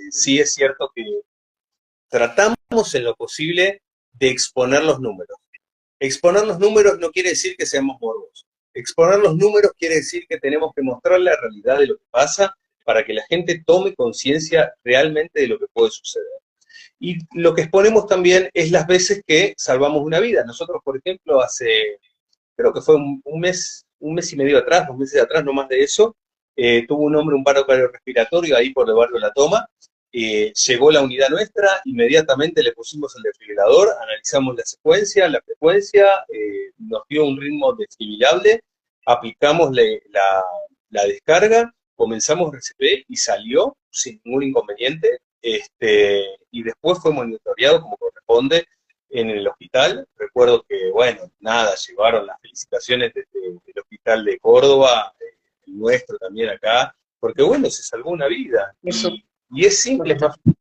sí es cierto que tratamos en lo posible de exponer los números. Exponer los números no quiere decir que seamos morbosos. Exponer los números quiere decir que tenemos que mostrar la realidad de lo que pasa para que la gente tome conciencia realmente de lo que puede suceder. Y lo que exponemos también es las veces que salvamos una vida. Nosotros, por ejemplo, hace, creo que fue un mes y medio atrás, 2 meses atrás, no más de eso, tuvo un hombre un paro cardiorrespiratorio ahí por el barrio La Toma. Llegó la unidad nuestra, inmediatamente le pusimos el desfibrilador, analizamos la secuencia, la frecuencia, nos dio un ritmo desfibrillable, aplicamos la descarga, comenzamos RCP y salió sin ningún inconveniente, y después fue monitoreado como corresponde en el hospital. Recuerdo que, bueno, nada, llevaron las felicitaciones del hospital de Córdoba, el nuestro también acá, porque bueno, se salvó una vida. eso. Y es simple, es más fácil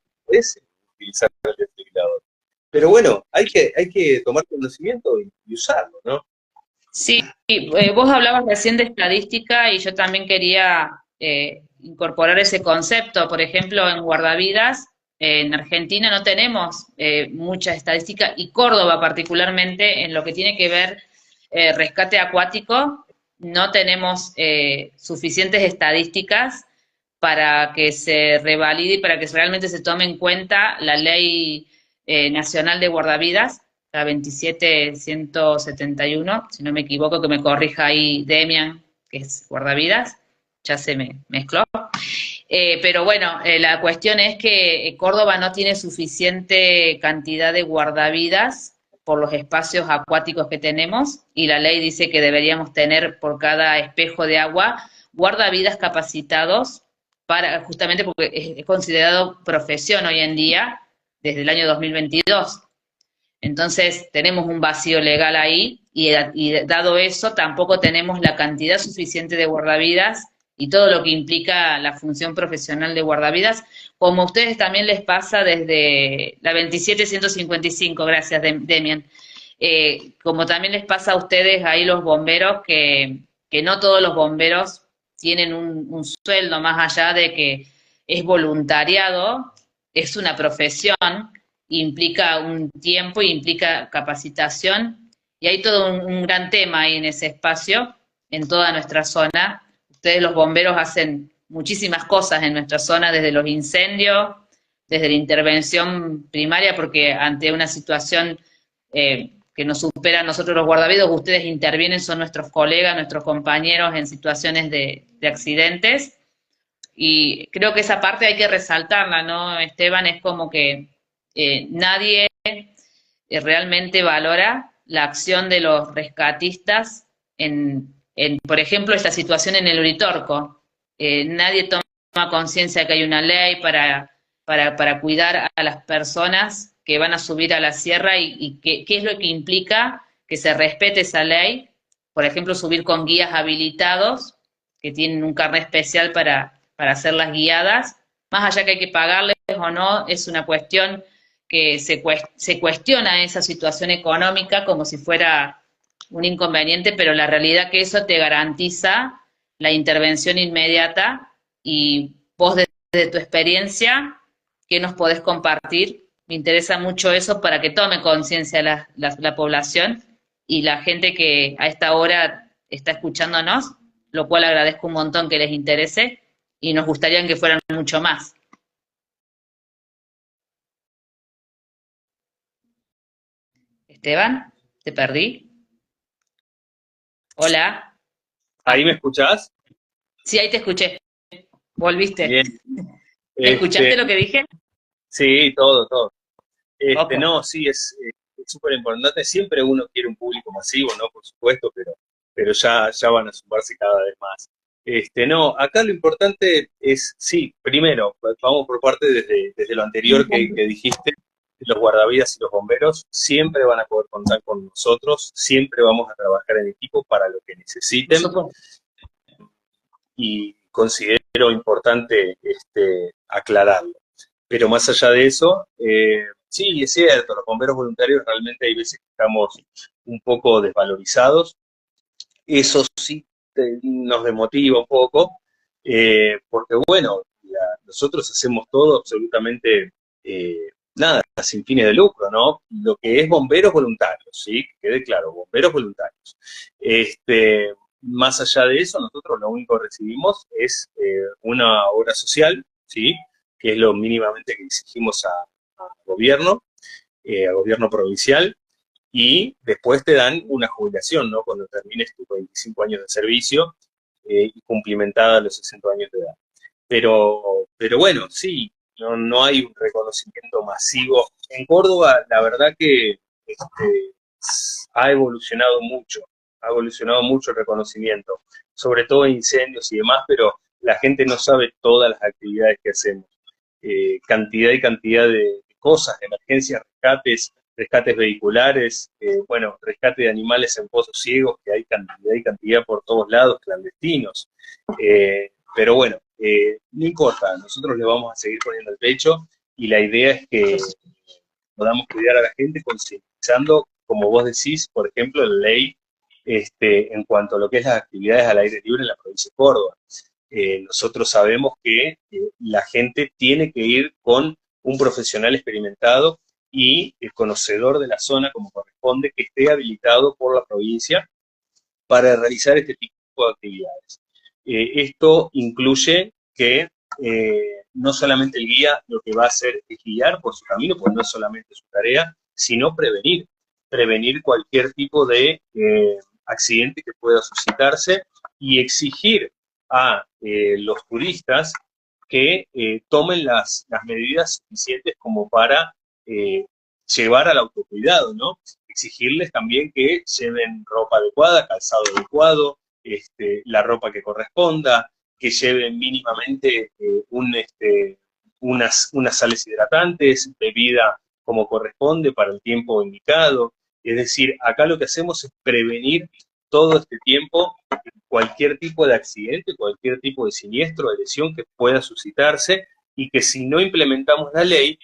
utilizar el desfibrilador. Pero bueno, hay que tomar conocimiento y usarlo, ¿no? Sí, vos hablabas recién de estadística y yo también quería incorporar ese concepto. Por ejemplo, en Guardavidas, en Argentina no tenemos mucha estadística y Córdoba particularmente en lo que tiene que ver rescate acuático, no tenemos suficientes estadísticas para que se revalide y para que realmente se tome en cuenta la ley nacional de guardavidas, la 27171, si no me equivoco, que me corrija ahí Demian, que es guardavidas, ya se me mezcló. Pero bueno, la cuestión es que Córdoba no tiene suficiente cantidad de guardavidas por los espacios acuáticos que tenemos y la ley dice que deberíamos tener por cada espejo de agua guardavidas capacitados para justamente porque es considerado profesión hoy en día desde el año 2022. Entonces tenemos un vacío legal ahí y dado eso tampoco tenemos la cantidad suficiente de guardavidas y todo lo que implica la función profesional de guardavidas, como a ustedes también les pasa desde la 27155, gracias Demian, como también les pasa a ustedes ahí los bomberos, que no todos los bomberos tienen un sueldo más allá de que es voluntariado, es una profesión implica un tiempo y implica capacitación, y hay todo un gran tema ahí en ese espacio, en toda nuestra zona. Ustedes los bomberos hacen muchísimas cosas en nuestra zona, desde los incendios, desde la intervención primaria, porque ante una situación que nos supera a nosotros los guardavidas, ustedes intervienen, son nuestros colegas, nuestros compañeros en situaciones de accidentes, y creo que esa parte hay que resaltarla, ¿no, Esteban? Es como que nadie realmente valora la acción de los rescatistas por ejemplo, esta situación en el Uritorco. Nadie toma conciencia de que hay una ley para cuidar a las personas que van a subir a la sierra y qué es lo que implica que se respete esa ley. Por ejemplo, subir con guías habilitados que tienen un carnet especial para hacer las guiadas. Más allá que hay que pagarles o no, es una cuestión que se cuestiona esa situación económica como si fuera un inconveniente, pero la realidad que eso te garantiza la intervención inmediata, y vos desde tu experiencia, ¿qué nos podés compartir? Me interesa mucho eso para que tome conciencia la población y la gente que a esta hora está escuchándonos, lo cual agradezco un montón que les interese y nos gustaría que fueran mucho más. Esteban, ¿te perdí? Hola. ¿Ahí me Ah, escuchás? sí, ahí te escuché. Volviste. Bien. ¿Escuchaste Este, lo que dije? sí, todo, todo. Ok. No, sí, es súper importante. Siempre uno quiere un público masivo, ¿no? Por supuesto, pero ya van a sumarse cada vez más. No, acá lo importante es, sí, primero, vamos por parte desde lo anterior que dijiste, los guardavidas y los bomberos siempre van a poder contar con nosotros, siempre vamos a trabajar en equipo para lo que Por necesiten, supuesto. y considero importante aclararlo. Pero más allá de eso, sí, es cierto, los bomberos voluntarios realmente hay veces que estamos un poco desvalorizados. Eso sí nos desmotiva un poco, porque bueno, nosotros hacemos todo absolutamente nada, sin fines de lucro, ¿no? Lo que es bomberos voluntarios, ¿sí? Que quede claro, bomberos voluntarios. Más allá de eso, nosotros lo único que recibimos es una obra social, ¿sí? Que es lo mínimamente que exigimos a gobierno provincial, y después te dan una jubilación, ¿no? Cuando termines tus 25 años de servicio y cumplimentada a los 60 años de edad. Pero bueno, sí, no hay un reconocimiento masivo. En Córdoba, la verdad que ha evolucionado mucho el reconocimiento, sobre todo en incendios y demás, pero la gente no sabe todas las actividades que hacemos. Cantidad y cantidad de cosas, de emergencias, rescates vehiculares, bueno, rescate de animales en pozos ciegos, que hay cantidad y cantidad por todos lados, clandestinos. Pero bueno, no importa, nosotros le vamos a seguir poniendo el pecho, y la idea es que podamos cuidar a la gente concientizando, como vos decís, por ejemplo, la ley en cuanto a lo que es las actividades al aire libre en la provincia de Córdoba. Nosotros sabemos que la gente tiene que ir con un profesional experimentado y conocedor de la zona como corresponde, que esté habilitado por la provincia para realizar este tipo de actividades. Esto incluye que no solamente el guía lo que va a hacer es guiar por su camino, pues no es solamente su tarea, sino prevenir cualquier tipo de accidente que pueda suscitarse, y exigir a los turistas que tomen las medidas suficientes como para llevar al autocuidado, ¿no? Exigirles también que lleven ropa adecuada, calzado adecuado, la ropa que corresponda, que lleven mínimamente unas sales hidratantes, bebida como corresponde para el tiempo indicado. Es decir, acá lo que hacemos es prevenir todo este tiempo cualquier tipo de accidente, cualquier tipo de siniestro, de lesión que pueda suscitarse, y que si no implementamos la ley,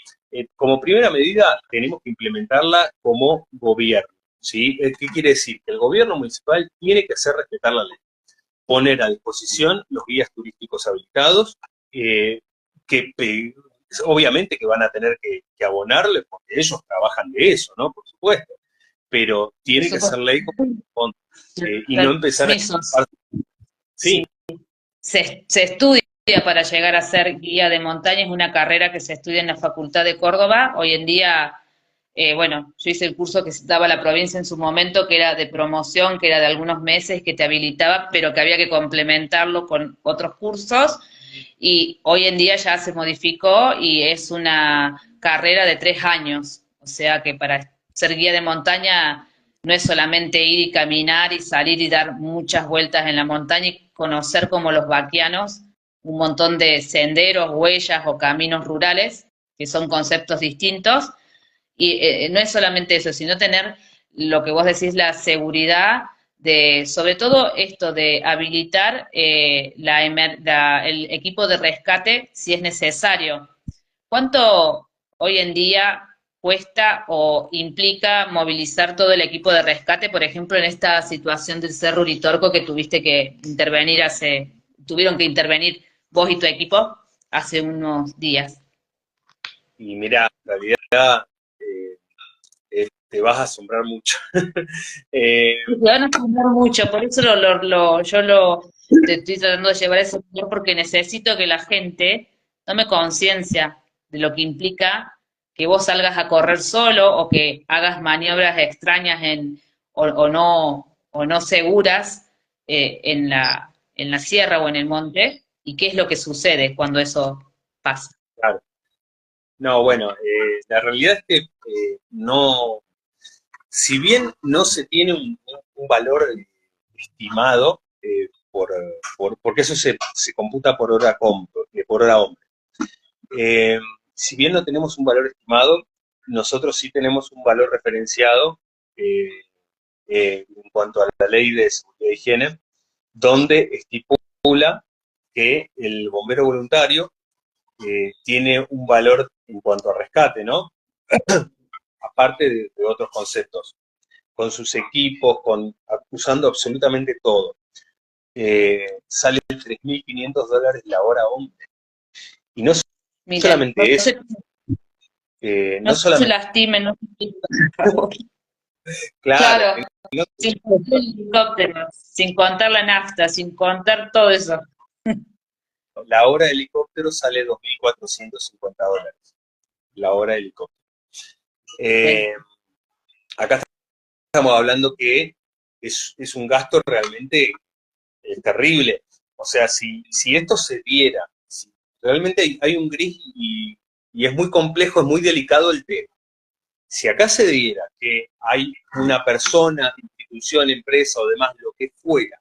como primera medida tenemos que implementarla como gobierno, ¿sí? ¿Qué quiere decir? Que el gobierno municipal tiene que hacer respetar la ley, poner a disposición los guías turísticos habilitados, que obviamente que van a tener que abonarle porque ellos trabajan de eso, ¿no? Por supuesto. Pero por tiene que ser supuesto, ley y no empezar a... permisos. Sí, Se estudia para llegar a ser guía de montaña, es una carrera que se estudia en la Facultad de Córdoba. Hoy en día, bueno, yo hice el curso que se daba la provincia en su momento, que era de promoción, que era de algunos meses, que te habilitaba, pero que había que complementarlo con otros cursos. Y hoy en día ya se modificó y es una carrera de 3 años. O sea que para ser guía de montaña no es solamente ir y caminar y salir y dar muchas vueltas en la montaña y conocer como los vaquianos un montón de senderos, huellas o caminos rurales, que son conceptos distintos. Y no es solamente eso, sino tener lo que vos decís, la seguridad de, sobre todo esto de habilitar el equipo de rescate si es necesario. ¿Cuánto hoy en día cuesta o implica movilizar todo el equipo de rescate, por ejemplo, en esta situación del Cerro Uritorco que tuviste que intervenir tuvieron que intervenir vos y tu equipo hace unos días? y mira, en realidad te vas a asombrar mucho. Eh, Te van a asombrar mucho, por eso te estoy tratando de llevar a ese lugar porque necesito que la gente tome conciencia de lo que implica que vos salgas a correr solo o que hagas maniobras extrañas o no seguras en la sierra o en el monte y qué es lo que sucede cuando eso pasa. claro. No, bueno, la realidad es que no, si bien no se tiene un valor estimado, porque eso se computa por hora, por hora hombre. Eh, si bien no tenemos un valor estimado, nosotros sí tenemos un valor referenciado eh, en cuanto a la ley de seguridad e higiene, donde estipula que el bombero voluntario tiene un valor en cuanto a rescate, ¿no? Aparte de otros conceptos, con sus equipos, usando absolutamente todo. Sale $3.500 la hora hombre. Y no Mira, solamente eso, no no se solamente, lastimen, no se por favor. claro, Claro, sin contar el helicóptero, sin contar la nafta, sin contar todo eso. la hora de helicóptero sale $2.450, la hora de helicóptero. Sí. Eh, Acá estamos hablando que es un gasto realmente terrible. O sea, si esto se diera, si realmente hay un gris y es muy complejo, es muy delicado el tema. Si acá se diera que hay una persona, institución, empresa o demás, lo que fuera,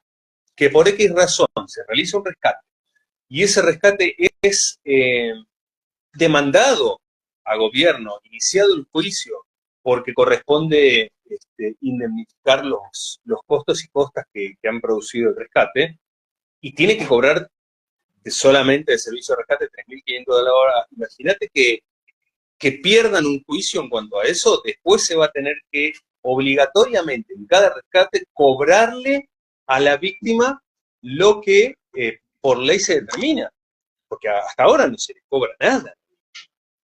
que por X razón se realiza un rescate y ese rescate es demandado a gobierno, iniciado el juicio, porque corresponde indemnificar los costos y costas que han producido el rescate, y tiene que cobrar solamente el servicio de rescate $3.500 la hora. Imagínate que pierdan un juicio en cuanto a eso, después se va a tener que obligatoriamente en cada rescate cobrarle a la víctima lo que por ley se determina, porque hasta ahora no se le cobra nada.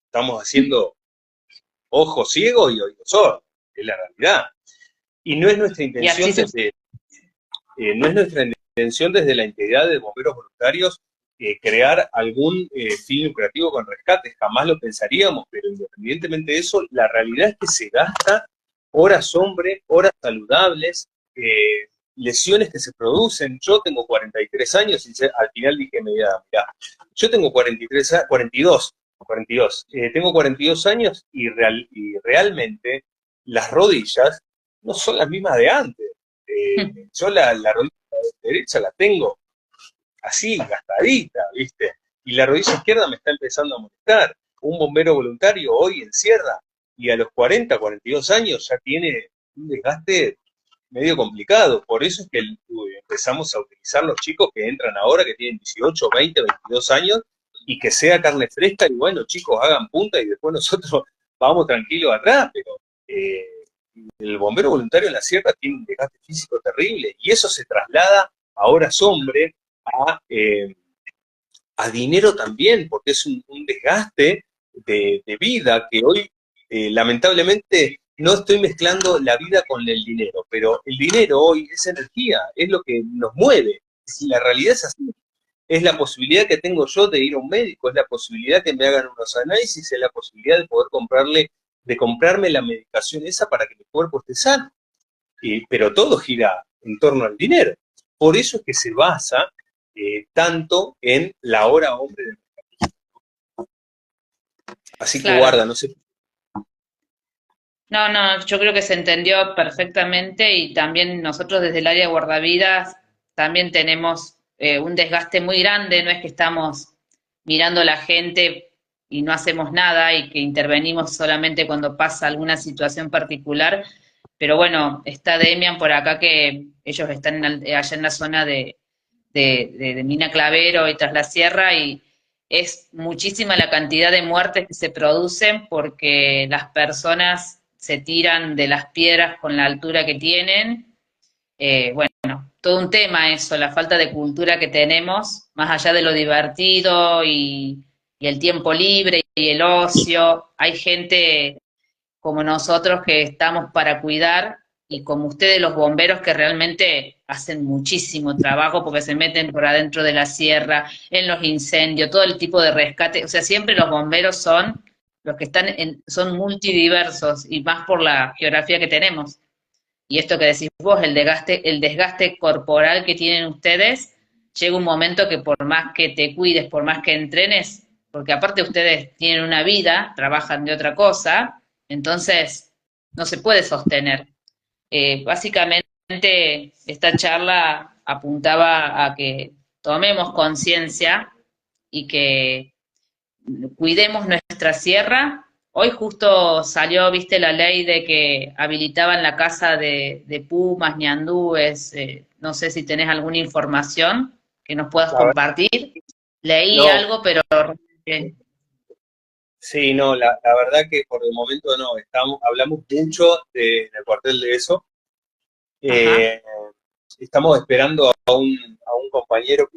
Estamos haciendo ojo ciego y oído sordo, es la realidad. Y no es nuestra Y así intención se... desde la entidad de bomberos voluntarios crear algún fin lucrativo con rescates, jamás lo pensaríamos, pero independientemente de eso, la realidad es que se gasta horas hombre, horas saludables, lesiones que se producen. Yo tengo 43 años y al final dije, mira, yo tengo 42, tengo 42 años y realmente las rodillas no son las mismas de antes. Yo la rodilla derecha la tengo así, gastadita, ¿viste? Y la rodilla izquierda me está empezando a molestar. Un bombero voluntario hoy en sierra y a los 40, 42 años ya tiene un desgaste medio complicado. Por eso es que empezamos a utilizar los chicos que entran ahora, que tienen 18, 20, 22 años, y que sea carne fresca, y bueno, chicos, hagan punta y después nosotros vamos tranquilos atrás, pero el bombero voluntario en la sierra tiene un desgaste físico terrible, y eso se traslada a horas hombre, a dinero también, porque es un desgaste de vida que hoy, lamentablemente, no estoy mezclando la vida con el dinero, pero el dinero hoy es energía, es lo que nos mueve. Si la realidad es así, es la posibilidad que tengo yo de ir a un médico, es la posibilidad que me hagan unos análisis, es la posibilidad de poder comprarme la medicación esa para que mi cuerpo esté sano. Pero todo gira en torno al dinero. Por eso es que se basa tanto en la hora hombre del mercado. Así que Claro. guarda, no sé. No, no, yo creo que se entendió perfectamente y también nosotros desde el área de guardavidas también tenemos un desgaste muy grande, no es que estamos mirando a la gente y no hacemos nada y que intervenimos solamente cuando pasa alguna situación particular, pero bueno, está Demian por acá que ellos están allá en la zona de Mina Clavero y Tras la Sierra y es muchísima la cantidad de muertes que se producen porque las personas se tiran de las piedras con la altura que tienen. Bueno, todo un tema eso, la falta de cultura que tenemos, más allá de lo divertido y el tiempo libre y el ocio. Hay gente como nosotros que estamos para cuidar y como ustedes los bomberos que realmente hacen muchísimo trabajo porque se meten por adentro de la sierra, en los incendios, todo el tipo de rescate, o sea, siempre los bomberos son los que están son multidiversos y más por la geografía que tenemos. Y esto que decís vos, el desgaste corporal que tienen ustedes, llega un momento que por más que te cuides, por más que entrenes, porque aparte ustedes tienen una vida, trabajan de otra cosa, entonces no se puede sostener. Básicamente, esta charla apuntaba a que tomemos conciencia y que cuidemos nuestra sierra. Hoy justo salió, viste, la ley de que habilitaban la caza de pumas, ñandúes, no sé si tenés alguna información que nos puedas A ver, compartir. Leí no, algo, pero sí, no, la verdad que por el momento no, hablamos mucho del cuartel de eso. ajá, Eh, Estamos esperando a un compañero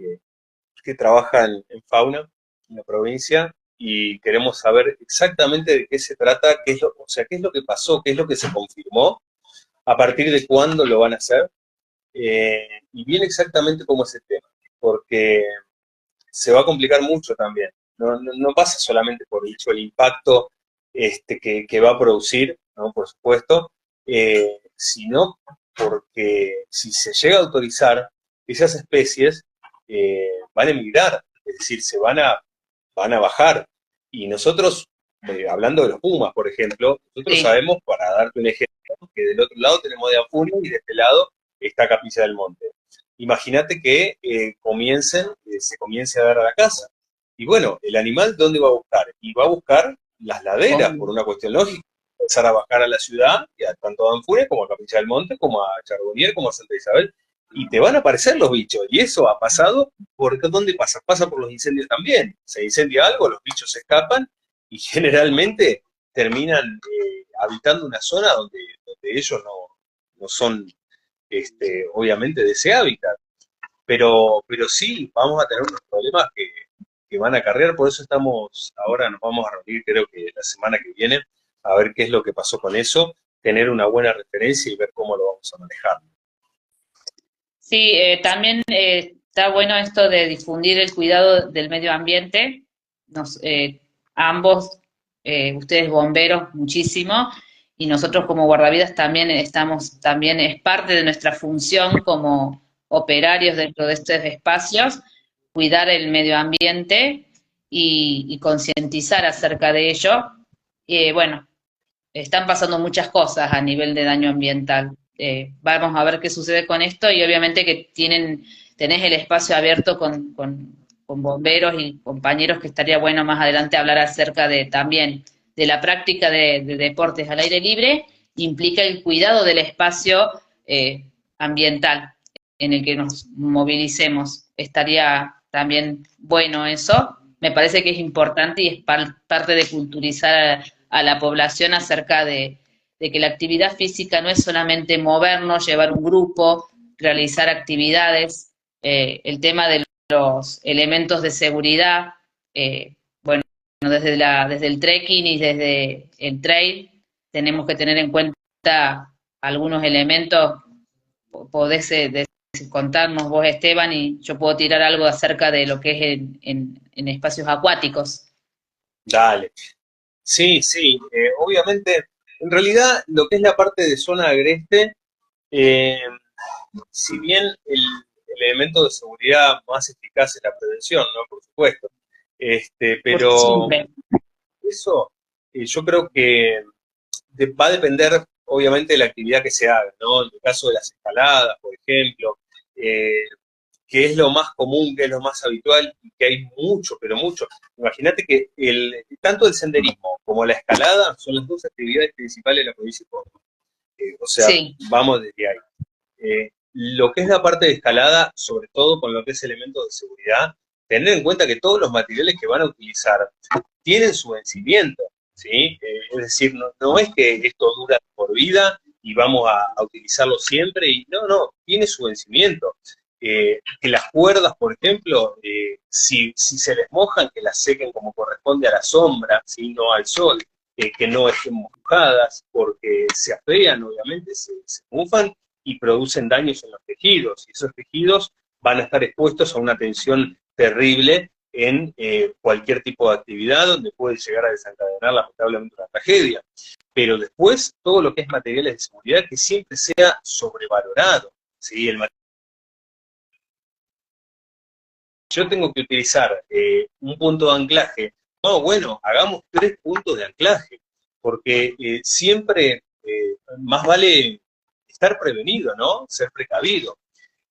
que trabaja en fauna en la provincia y queremos saber exactamente de qué se trata, o sea, qué es lo que pasó, qué es lo que se confirmó, a partir de cuándo lo van a hacer, y bien exactamente cómo es el tema, porque se va a complicar mucho también. No pasa solamente por el impacto que va a producir, ¿no? Por supuesto, sino porque si se llega a autorizar, esas especies van a emigrar, es decir, van a bajar. Y nosotros, hablando de los pumas, por ejemplo, nosotros sí, sabemos, para darte un ejemplo, que del otro lado tenemos de Apuno y de este lado está Capilla del Monte. Imagínate que se comience a dar a la caza. Y bueno, el animal, ¿dónde va a buscar? Y va a buscar las laderas, por obvio. una cuestión lógica. Empezar a bajar a la ciudad, y tanto a Danfuria como a Capilla del Monte, como a Charbonnier, como a Santa Isabel, y te van a aparecer los bichos. Y eso ha pasado, porque ¿dónde pasa? Pasa por los incendios también. Se incendia algo, los bichos se escapan y generalmente terminan habitando una zona donde ellos no son obviamente de ese hábitat. Pero sí, vamos a tener unos problemas que van a acarrear, por eso ahora nos vamos a reunir, creo que la semana que viene, a ver qué es lo que pasó con eso, tener una buena referencia y ver cómo lo vamos a manejar. Sí, también está bueno esto de difundir el cuidado del medio ambiente. Ambos, ustedes bomberos, muchísimo, y nosotros como guardavidas también también es parte de nuestra función como operarios dentro de estos espacios, cuidar el medio ambiente y concientizar acerca de ello. Bueno, están pasando muchas cosas a nivel de daño ambiental. Vamos a ver qué sucede con esto y obviamente que tenés el espacio abierto con bomberos y compañeros que estaría bueno más adelante hablar acerca de también de la práctica de deportes al aire libre, implica el cuidado del espacio ambiental en el que nos movilicemos. Estaría también bueno eso. Me parece que es importante y es parte de culturizar a la población acerca de que la actividad física no es solamente movernos, llevar un grupo, realizar actividades, el tema de los elementos de seguridad, bueno, desde el trekking y desde el trail tenemos que tener en cuenta algunos elementos. Podés contarnos vos, Esteban, y yo puedo tirar algo acerca de lo que es en espacios acuáticos. Dale. Sí, sí, obviamente, en realidad lo que es la parte de zona agreste, eh, si bien el elemento de seguridad más eficaz es la prevención, ¿no? Por supuesto. Por Pero siempre. eso yo creo que va a depender, obviamente, de la actividad que se haga, ¿no? En el caso de las escaladas, por ejemplo, eh, que es lo más común, que es lo más habitual, y que hay mucho, pero mucho. Imagínate que tanto el senderismo como la escalada son las dos actividades principales de la provincia de Córdoba. O sea, Sí, vamos desde ahí. Lo que es la parte de escalada, sobre todo con lo que es elementos de seguridad, tener en cuenta que todos los materiales que van a utilizar tienen su vencimiento, ¿sí? Es decir, no es que esto dura por vida y vamos a utilizarlo siempre, y no, tiene su vencimiento. Que las cuerdas, por ejemplo, si se les mojan, que las sequen como corresponde a la sombra, ¿sí? No al sol, que no estén mojadas, porque se afean, obviamente, se mufan y producen daños en los tejidos, y esos tejidos van a estar expuestos a una tensión terrible en cualquier tipo de actividad donde puede llegar a desencadenar lamentablemente una tragedia. Pero después, todo lo que es materiales de seguridad, que siempre sea sobrevalorado, ¿sí? Yo tengo que utilizar un punto de anclaje. No, bueno, hagamos 3 puntos de anclaje, porque siempre más vale estar prevenido, ¿no? Ser precavido.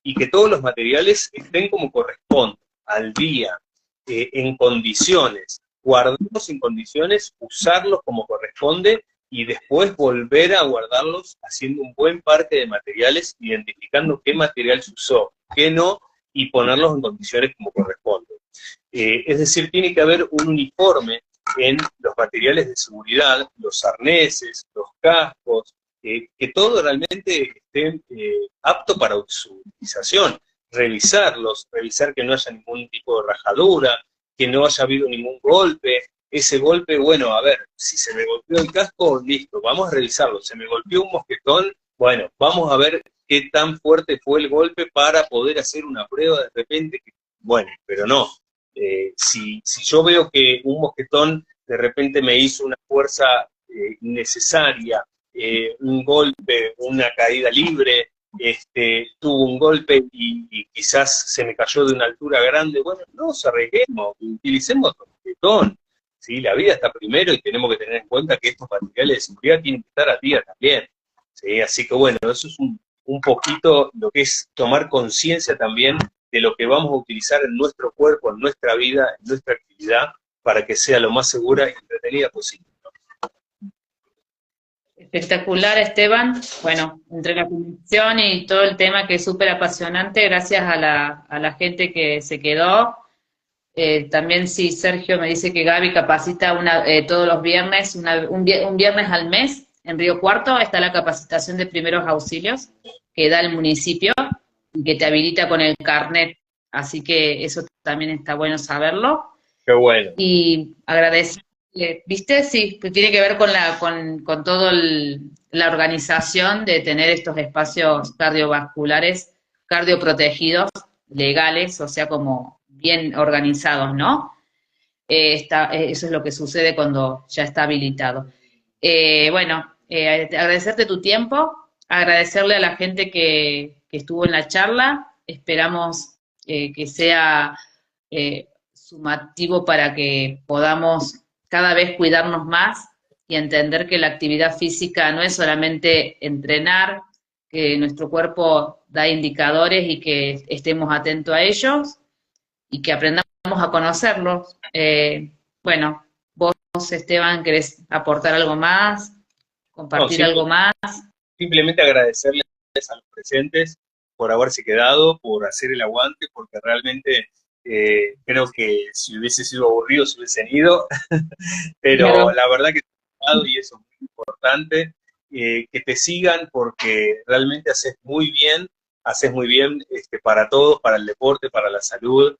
Y que todos los materiales estén como corresponde, al día, en condiciones, guardarlos en condiciones, usarlos como corresponde y después volver a guardarlos haciendo un buen parque de materiales, identificando qué material se usó, qué no, y ponerlos en condiciones como corresponde. Es decir, tiene que haber un uniforme en los materiales de seguridad, los arneses, los cascos, que todo realmente esté apto para su utilización. Revisarlos, revisar que no haya ningún tipo de rajadura, que no haya habido ningún golpe. Ese golpe, bueno, a ver, si se me golpeó el casco, listo, vamos a revisarlo. Se me golpeó un mosquetón, bueno, vamos a ver qué tan fuerte fue el golpe para poder hacer una prueba de repente. Bueno, pero no. Si yo veo que un mosquetón de repente me hizo una fuerza innecesaria, un golpe, una caída libre, tuvo un golpe y quizás se me cayó de una altura grande, bueno, no nos arriesguemos, utilicemos el mosquetón. ¿Sí? La vida está primero y tenemos que tener en cuenta que estos materiales de seguridad tienen que estar a día también. ¿Sí? Así que bueno, eso es un poquito lo que es tomar conciencia también de lo que vamos a utilizar en nuestro cuerpo, en nuestra vida, en nuestra actividad, para que sea lo más segura y entretenida posible. espectacular, Esteban. Bueno, entre la conexión y todo el tema que es súper apasionante, gracias a la gente que se quedó. También sí, Sergio me dice que Gaby capacita todos los viernes, un viernes al mes en Río Cuarto está la capacitación de primeros auxilios que da el municipio y que te habilita con el carnet. Así que eso también está bueno saberlo. Qué bueno. Y agradecerle, ¿viste? Sí, que tiene que ver con todo la organización de tener estos espacios cardiovasculares, cardioprotegidos, legales, o sea, como bien organizados, ¿no? Eso es lo que sucede cuando ya está habilitado. Bueno, agradecerte tu tiempo, agradecerle a la gente que estuvo en la charla, esperamos que sea sumativo para que podamos cada vez cuidarnos más y entender que la actividad física no es solamente entrenar, que nuestro cuerpo da indicadores y que estemos atentos a ellos y que aprendamos a conocerlos. Bueno, vos, Esteban, ¿querés aportar algo más? No, ¿Compartir algo más? simplemente agradecerles a los presentes por haberse quedado, por hacer el aguante, porque realmente creo que si hubiese sido aburrido se hubiesen ido, pero Claro. la verdad que y eso es muy importante, que te sigan porque realmente haces muy bien para todos, para el deporte, para la salud,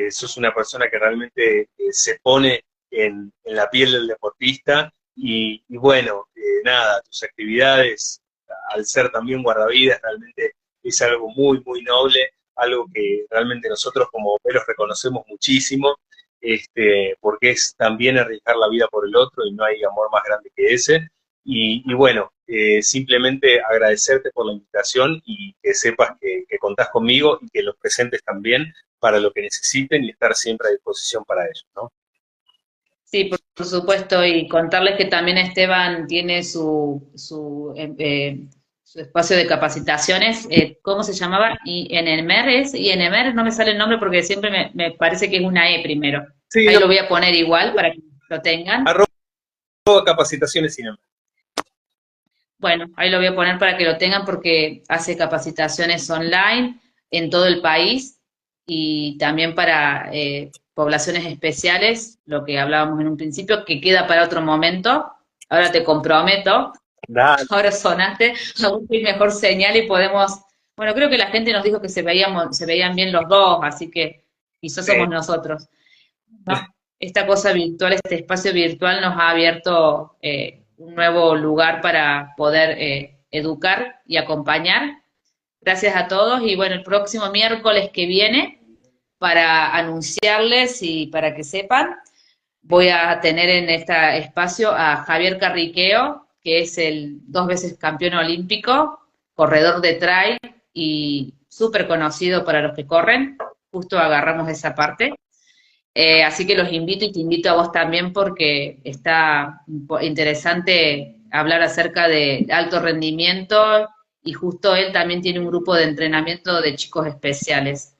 sos una persona que realmente se pone en la piel del deportista, y bueno, nada, tus actividades, al ser también guardavidas, realmente es algo muy, muy noble, algo que realmente nosotros como bomberos reconocemos muchísimo, porque es también arriesgar la vida por el otro y no hay amor más grande que ese. Y bueno, simplemente agradecerte por la invitación y que sepas que contás conmigo y que los presentes también para lo que necesiten y estar siempre a disposición para ellos, ¿no? Sí, por supuesto, y contarles que también Esteban tiene su espacio de capacitaciones, ¿cómo se llamaba? Y en el MER es, y en el MER no me sale el nombre porque siempre me parece que es una E primero. Sí, Ahí no, lo voy a poner igual para que lo tengan. arroba capacitaciones sin embargo. Bueno, ahí lo voy a poner para que lo tengan porque hace capacitaciones online en todo el país y también para poblaciones especiales, lo que hablábamos en un principio, que queda para otro momento. Ahora te comprometo, Dale, ahora sonaste, aún es mejor señal y podemos, bueno, creo que la gente nos dijo que se veían bien los dos, así que quizás somos nosotros, ¿no? Esta cosa virtual, este espacio virtual nos ha abierto un nuevo lugar para poder educar y acompañar. Gracias a todos y bueno, el próximo miércoles que viene, para anunciarles y para que sepan, voy a tener en este espacio a Javier Carriqueo, que es el 2 veces campeón olímpico, corredor de trail y súper conocido para los que corren. Justo agarramos esa parte. Así que los invito y te invito a vos también porque está interesante hablar acerca de alto rendimiento y justo él también tiene un grupo de entrenamiento de chicos especiales.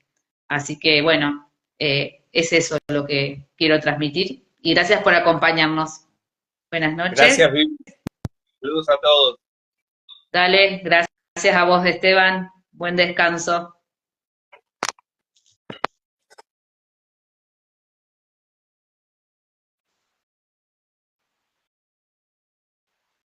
Así que bueno, es eso lo que quiero transmitir y gracias por acompañarnos. Buenas noches. gracias, Vivi. Saludos a todos. Dale, gracias a vos, Esteban. Buen descanso.